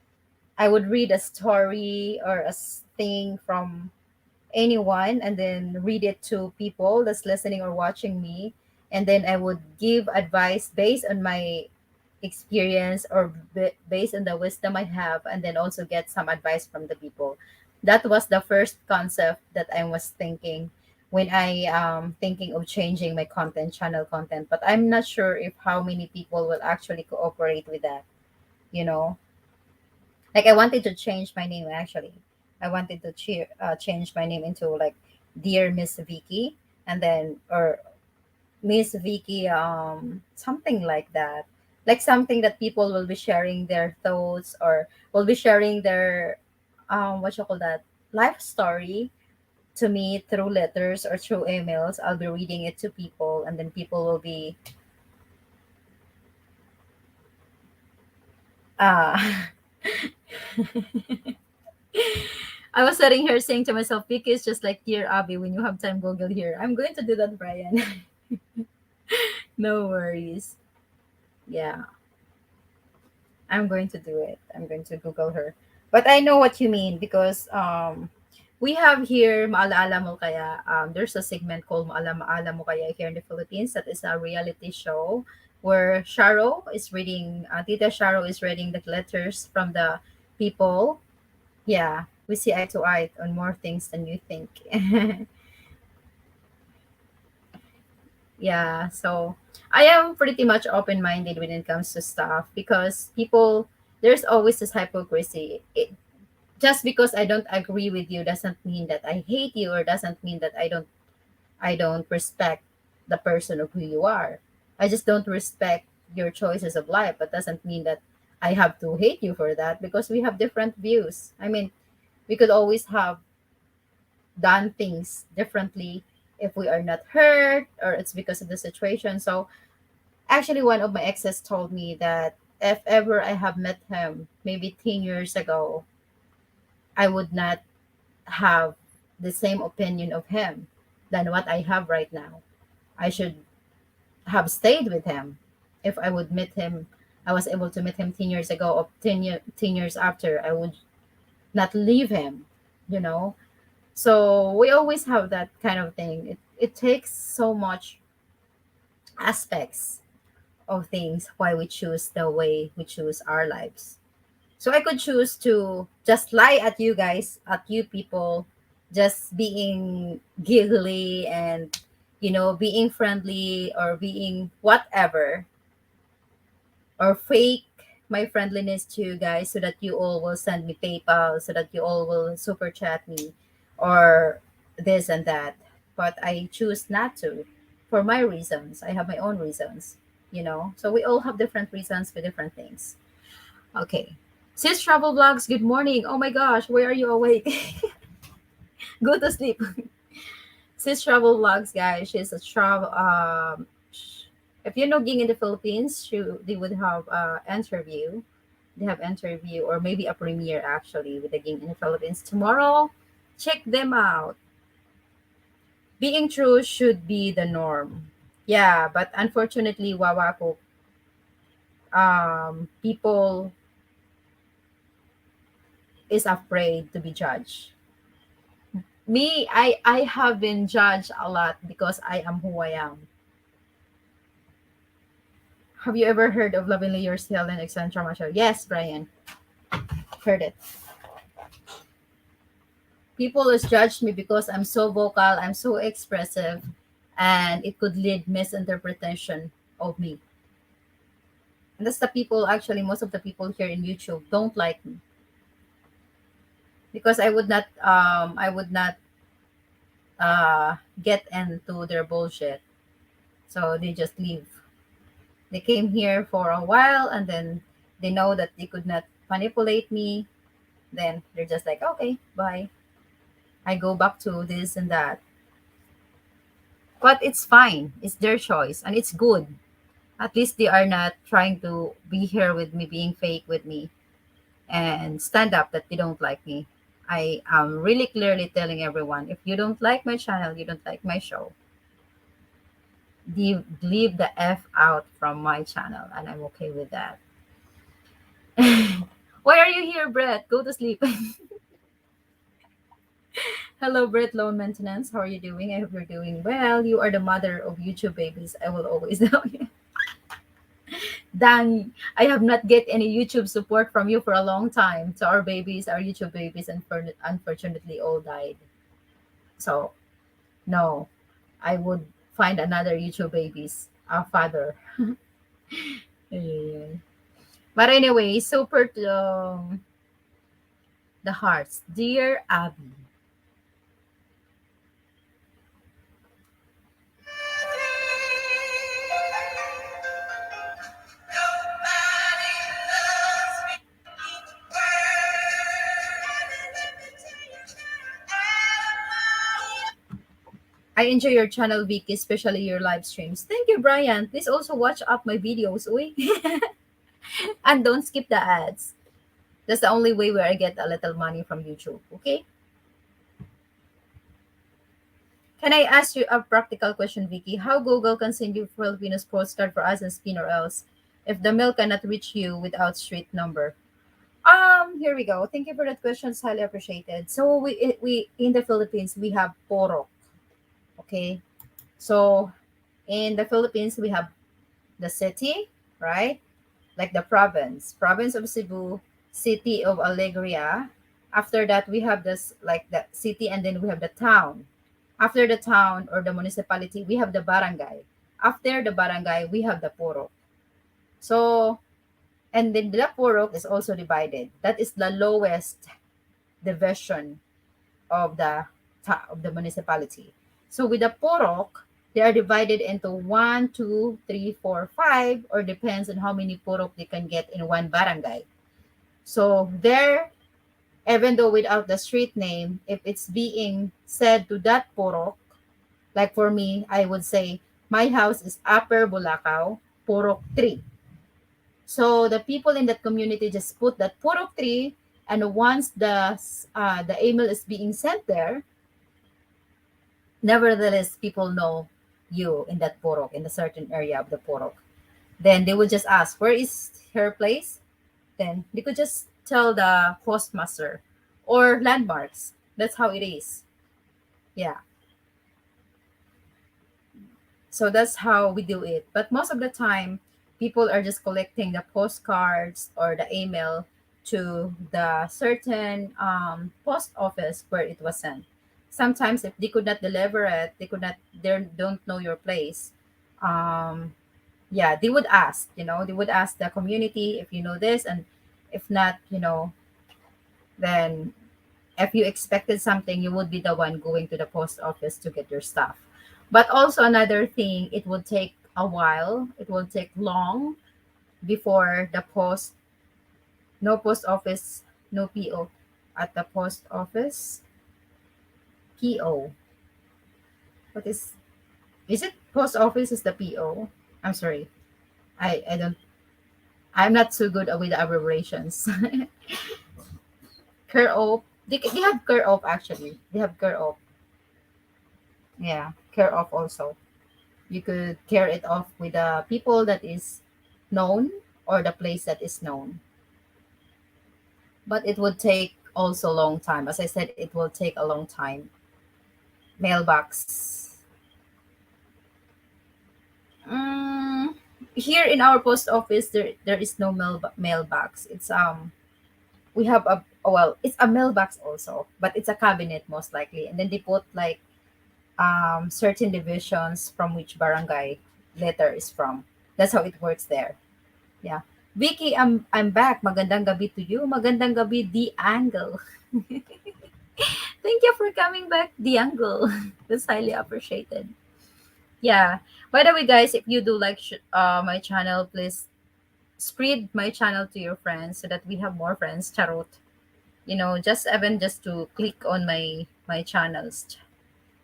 I would read a story or thing from anyone and then read it to people that's listening or watching me, and then I would give advice based on my experience or based on the wisdom I have, and then also get some advice from the people. That was the first concept that I was thinking when I thinking of changing my content channel content, but I'm not sure if how many people will actually cooperate with that, you know like I wanted to change my name actually. I wanted to change my name into like Dear Miss Vicky, and then or Miss Vicky, something like that, like something that people will be sharing their thoughts or will be sharing their what you call that, life story to me through letters or through emails. I'll be reading it to people, and then people will be uh I was sitting here saying to myself, Vicky is just like Dear Abby. When you have time, Google here. I'm going to do that, Brian. No worries. Yeah, I'm going to do it. I'm going to Google her. But I know what you mean because we have here Maalaala Mo Kaya. There's a segment called Maalaala Mo Kaya here in the Philippines. That is a reality show where Tita Sharo is reading the letters from the people. Yeah, we see eye to eye on more things than you think. Yeah, so I am pretty much open minded when it comes to stuff because there's always this hypocrisy. Just because I don't agree with you doesn't mean that I hate you, or doesn't mean that I don't respect the person of who you are. I just don't respect your choices of life, but doesn't mean that I have to hate you for that because we have different views. I mean, we could always have done things differently if we are not hurt or it's because of the situation. So actually one of my exes told me that if ever I have met him maybe 10 years ago, I would not have the same opinion of him than what I have right now. I should have stayed with him. If I would meet him, I was able to meet him 10 years ago, or 10 years after, I would not leave him, you know? So we always have that kind of thing. It takes so much aspects of things why we choose the way we choose our lives. So I could choose to just lie at you guys, at you people, just being giggly and being friendly or being whatever, or fake my friendliness to you guys so that you all will send me PayPal, so that you all will super chat me or this and that. But I choose not to for my reasons. I have my own reasons. So we all have different reasons for different things. Okay. Sis Travel Vlogs, good morning. Oh my gosh, where are you awake? Go to sleep. Sis Travel Vlogs, guys, she's a travel if you know Ging in the Philippines, they would have interview. They have interview or maybe a premiere actually with the Ging in the Philippines tomorrow. Check them out. Being true should be the norm. Yeah, but unfortunately, Wawako, people is afraid to be judged. Me, I have been judged a lot because I am who I am. Have you ever heard of Lovingly Yours Helen Alexandra Show? Yes, Brian, heard it. People has judged me because I'm so vocal, I'm so expressive, and it could lead misinterpretation of me. And that's the people, actually most of the people here in YouTube don't like me because I would not get into their bullshit. So they just leave. They came here for a while and then they know that they could not manipulate me. Then they're just like, okay, bye. I go back to this and that. But it's fine. It's their choice and it's good. At least they are not trying to be here with me, being fake with me, and stand up that they don't like me. I am really clearly telling everyone, if you don't like my channel, you don't like my show, leave the F out from my channel, and I'm okay with that. Why are you here, Brett? Go to sleep. Hello, Brett Loan Maintenance. How are you doing? I hope you're doing well. You are the mother of YouTube babies. I will always know you. Dang, I have not get any YouTube support from you for a long time. So our babies, our YouTube babies, unfortunately all died. So no, I would find another YouTube babies, a father. Yeah. But anyway, super to the hearts. Dear Abby, I enjoy your channel, Vicky, especially your live streams. Thank you, Brian. Please also watch up my videos, uy. And don't skip the ads. That's the only way where I get a little money from YouTube, okay? Can I ask you a practical question, Vicky? How Google can send you Filipinos postcard for us in Spain or else if the mail cannot reach you without street number? Here we go. Thank you for that question. It's highly appreciated. So we in the Philippines we have poro. Okay. So in the Philippines we have the city, right? Like the province of Cebu, city of Alegria. After that, we have this like the city, and then we have the town. After the town or the municipality, we have the barangay. After the barangay, we have the purok. So, and then the purok is also divided. That is the lowest division of the municipality. So with the purok, they are divided into one, two, three, four, five, or depends on how many purok they can get in one barangay. So there, even though without the street name, if it's being said to that purok, like for me, I would say my house is Upper Bulacau, Purok 3. So the people in that community just put that Purok 3, and once the email is being sent there, nevertheless people know you in that Purok, in a certain area of the Purok. Then they would just ask, where is her place? Then they could just tell the postmaster or landmarks. That's how it is. Yeah. So that's how we do it. But most of the time, people are just collecting the postcards or the email to the certain post office where it was sent. Sometimes, if they could not deliver it, they don't know your place. Um, yeah, they would ask. They would ask the community if you know this, and if not, then if you expected something, you would be the one going to the post office to get your stuff. But also another thing, it would take a while. It will take long before the post, no post office, no PO at the post office. PO. What is it post office is the PO? I'm sorry. I don't I'm not so good with the abbreviations. Cur op. They have cur op actually. They have cur op. Yeah, care of also. You could carry it off with the people that is known or the place that is known. But it would take also a long time. As I said, it will take a long time. Mailbox. Mm, Here in our post office, there is no mailbox. We have a, oh, well, it's a mailbox also, but it's a cabinet most likely, and then they put like certain divisions from which barangay letter is from. That's how it works there. Yeah. Vicky, I'm back. Magandang gabi to you. Magandang gabi, The Angle. Thank you for coming back, The Angle. That's highly appreciated. Yeah. By the way, guys, if you do like my channel, please spread my channel to your friends so that we have more friends. Charot. Just even just to click on my channels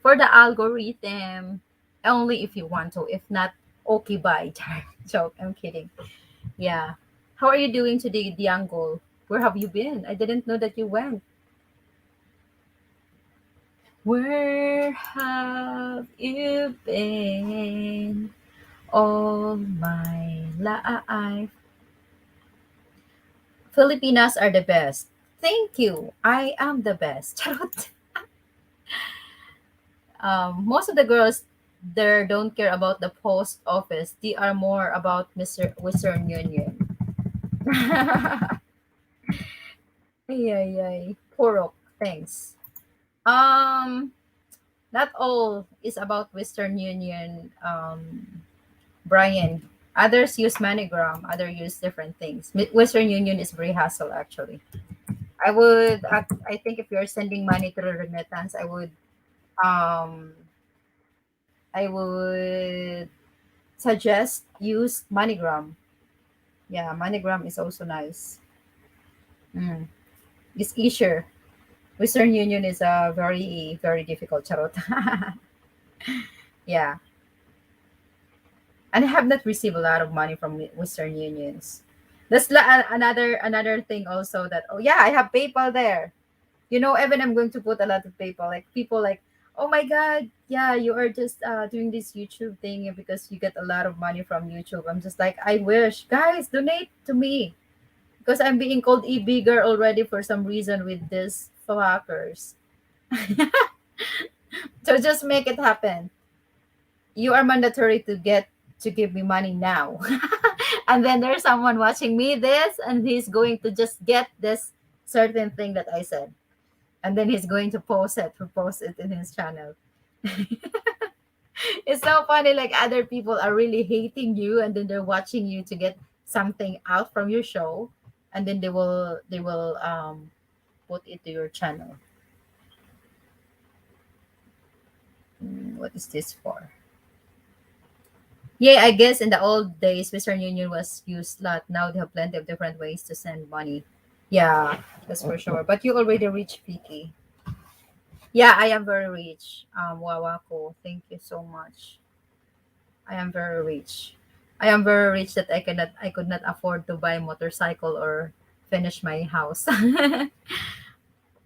for the algorithm. Only if you want to. If not, okay, bye. Joke. I'm kidding. Yeah. How are you doing today, Diango? Where have you been? I didn't know that you went. Where have you been all my life? Filipinas are the best. Thank you. I am the best. Charot. Most of the girls there don't care about the post office. They are more about Mr. Western Union. Ay, ay, ay. Porok. Thanks. Um, Not all is about Western Union, Brian. Others use MoneyGram, others use different things. Western Union is very hassle actually. I think if you're sending money through remittance, um, I would suggest use MoneyGram. Yeah, MoneyGram is also nice. Mm. It's easier. Western Union is a very very difficult charot. Yeah, and I have not received a lot of money from Western Unions. That's another thing also that, oh yeah, I have PayPal there. Even I'm going to put a lot of PayPal. Like people like, oh my god, yeah, you are just doing this YouTube thing because you get a lot of money from YouTube. I'm just like, I wish, guys, donate to me because I'm being called e-bigger already for some reason with these fuckers. So just make it happen. You are mandatory to give me money now. And then there's someone watching me this and he's going to just get this certain thing that I said. And then he's going to post it in his channel. It's so funny, like other people are really hating you and then they're watching you to get something out from your show, and then they will put it to your channel. What is this for? Yeah, I guess in the old days, Western Union was used a lot. Now they have plenty of different ways to send money. Yeah, that's for sure. But you already reached Vicky. Yeah, I am very rich. Wawako, thank you so much. I am very rich. I am very rich that I could not afford to buy motorcycle or finish my house.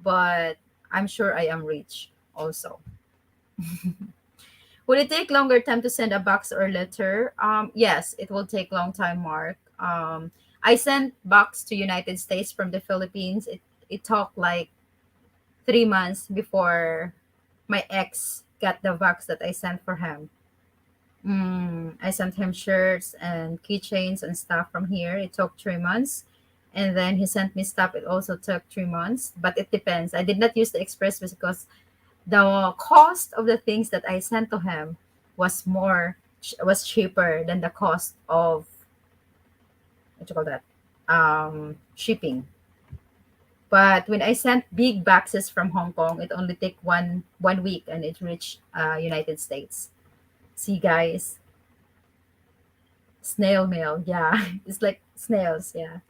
But I'm sure I am rich also. Would it take longer time to send a box or letter? Yes, it will take long time, Mark. I sent box to United States from the Philippines. It took like 3 months before my ex got the box that I sent for him. I sent him shirts and keychains and stuff from here. It took 3 months. And then he sent me stuff. It also took 3 months, but it depends. I did not use the express because the cost of the things that I sent to him was cheaper than the cost of what you call that shipping. But when I sent big boxes from Hong Kong, it only take one week and it reached United States. See, guys, snail mail. Yeah, it's like snails. Yeah,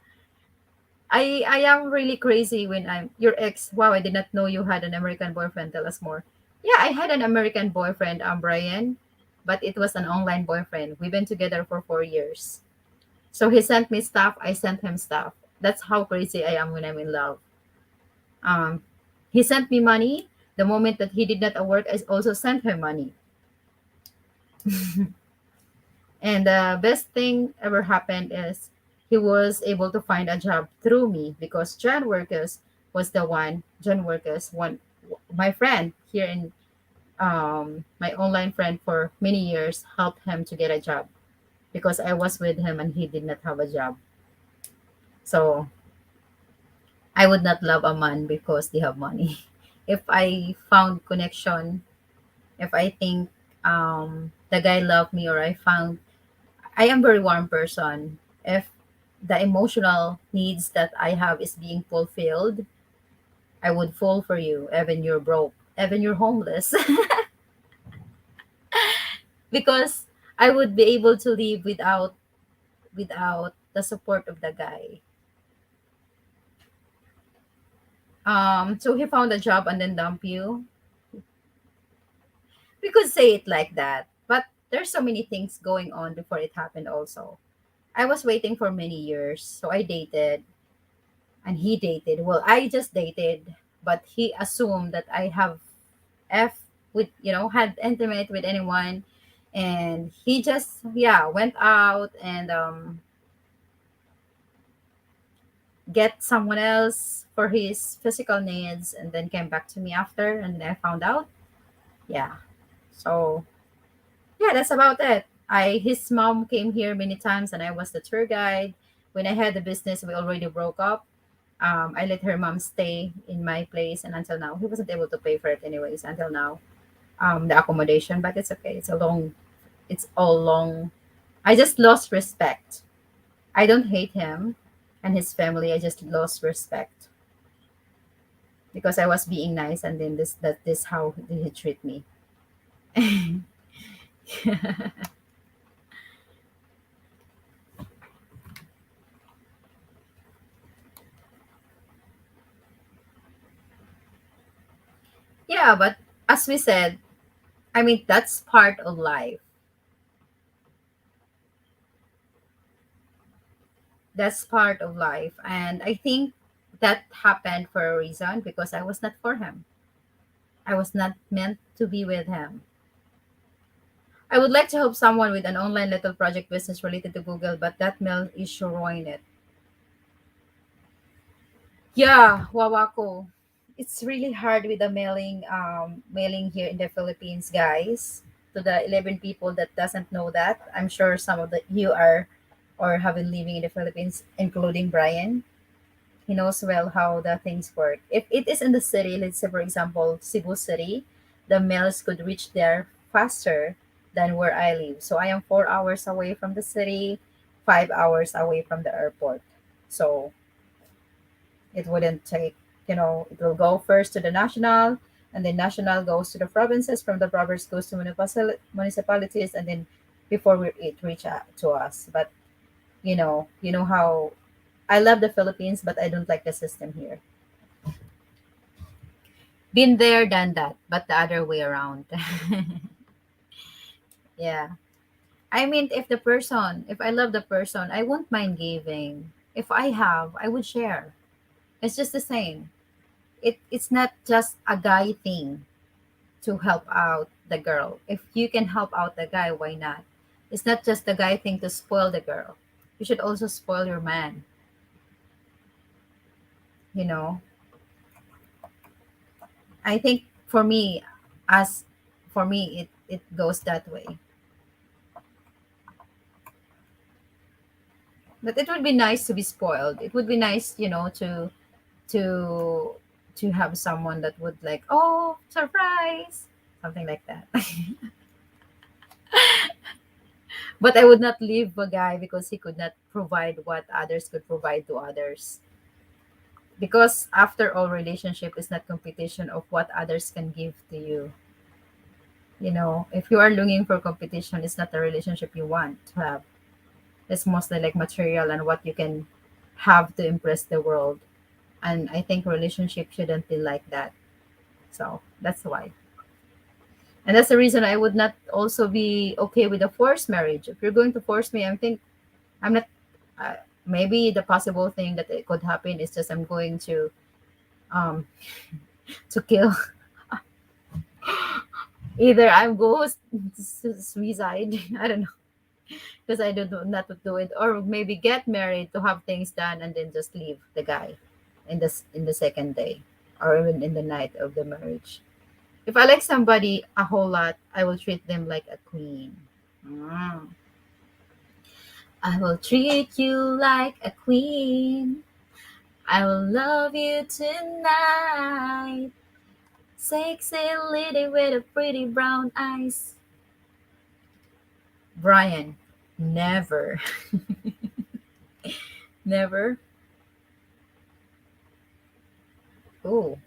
I am really crazy when I'm your ex. Wow, I did not know you had an American boyfriend. Tell us more. Yeah, I had an American boyfriend, Brian, but it was an online boyfriend. We've been together for 4 years. So he sent me stuff. I sent him stuff. That's how crazy I am when I'm in love. Um, he sent me money. The moment that he did not work, I also sent him money. And the best thing ever happened is he was able to find a job through me because John Workers, one my friend here in my online friend for many years helped him to get a job because I was with him and he did not have a job. So I would not love a man because they have money. If I found connection, if I think the guy loved me or I am very warm person. If the emotional needs that I have is being fulfilled, I would fall for you, even you're broke, even you're homeless, because I would be able to live without the support of the guy. So he found a job and then dump you. We could say it like that, but there's so many things going on before it happened. Also, I was waiting for many years, so I dated and he dated. Well, I just dated, but he assumed that I have F with had intimate with anyone, and he just went out and get someone else for his physical needs, and then came back to me after, and then I found out. Yeah, so yeah, that's about it. I His mom came here many times, and I was the tour guide. When I had the business, we already broke up. I let her mom stay in my place, and until now, he wasn't able to pay for it anyways. Until now, the accommodation, but it's okay. It's all long. I just lost respect. I don't hate him and his family. I just lost respect because I was being nice, and then this how he treat me. Yeah, but as we said, I mean that's part of life. That's part of life, and I think that happened for a reason because I was not for him. I was not meant to be with him. I would like to help someone with an online little project business related to Google, but that mail issue ruined it. Yeah, Wawako. It's really hard with the mailing here in the Philippines, guys. To the 11 people that doesn't know that, I'm sure some of the you are or have been living in the Philippines, including Brian. He knows well how the things work. If it is in the city, let's say for example Cebu City, the mails could reach there faster than where I live. So I am 4 hours away from the city, 5 hours away from the airport. So it wouldn't take, it will go first to the national, and then national goes to the provinces. From the province goes to municipalities, and then before it reach out to us. But you know how I love the Philippines, but I don't like the system here. Been there, done that, but the other way around. Yeah. I mean, if I love the person, I won't mind giving. If I have, I would share. It's just the same. It's not just a guy thing to help out the girl. If you can help out the guy, why not? It's not just the guy thing to spoil the girl. You should also spoil your man, you know. I think as for me it goes that way. But it would be nice to be spoiled. It would be nice, to to have someone that would like, oh, surprise, something like that. But I would not leave a guy because he could not provide what others could provide to others. Because after all, relationship is not competition of what others can give to you. If you are looking for competition, it's not a relationship you want to have. It's mostly like material and what you can have to impress the world. And I think relationship shouldn't be like that. So that's why. And that's the reason I would not also be okay with a forced marriage. If you're going to force me, I think I'm not. Uh, Maybe the possible thing that it could happen is just I'm going um to kill. Either I'm ghost suicide. I don't know. because I don't know not to do it, or maybe get married to have things done and then just leave the guy in the second day or even in the night of the marriage. If I like somebody a whole lot, I will treat them like a queen. Mm. I will treat you like a queen. I will love you tonight. Sexy lady with a pretty brown eyes. Brian, never, never. Oh,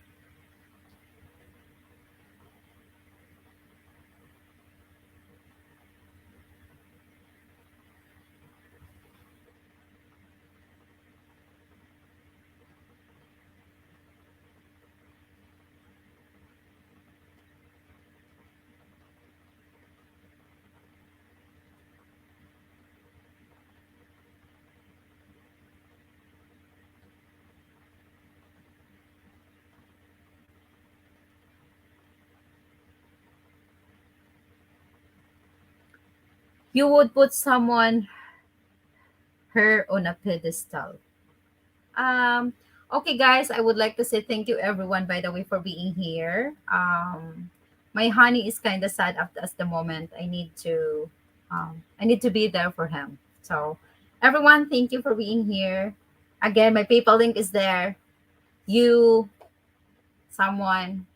you would put someone her on a pedestal. Um, okay, guys, I would like to say thank you, everyone, by the way, for being here. My honey is kind of sad at the moment. I need to be there for him. So, everyone, thank you for being here. Again, my PayPal link is there. You, someone,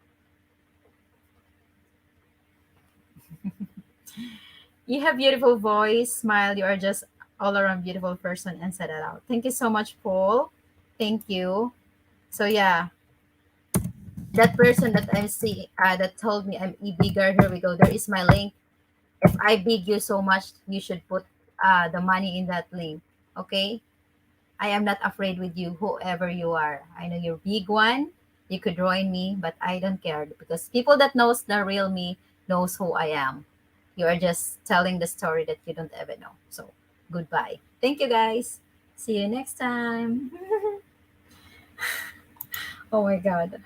you have beautiful voice, smile. You are just all around beautiful person and said it out. Thank you so much, Paul. Thank you. So yeah, that person that I'm seeing that told me I'm bigger. Here we go. There is my link. If I big you so much, you should put the money in that link. Okay. I am not afraid with you, whoever you are. I know you're big one. You could join me, but I don't care because people that knows the real me knows who I am. You are just telling the story that you don't ever know. So goodbye. Thank you guys. See you next time. Oh my god.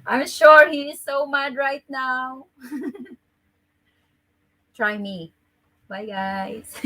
I'm sure he is so mad right now. Try me. Bye guys.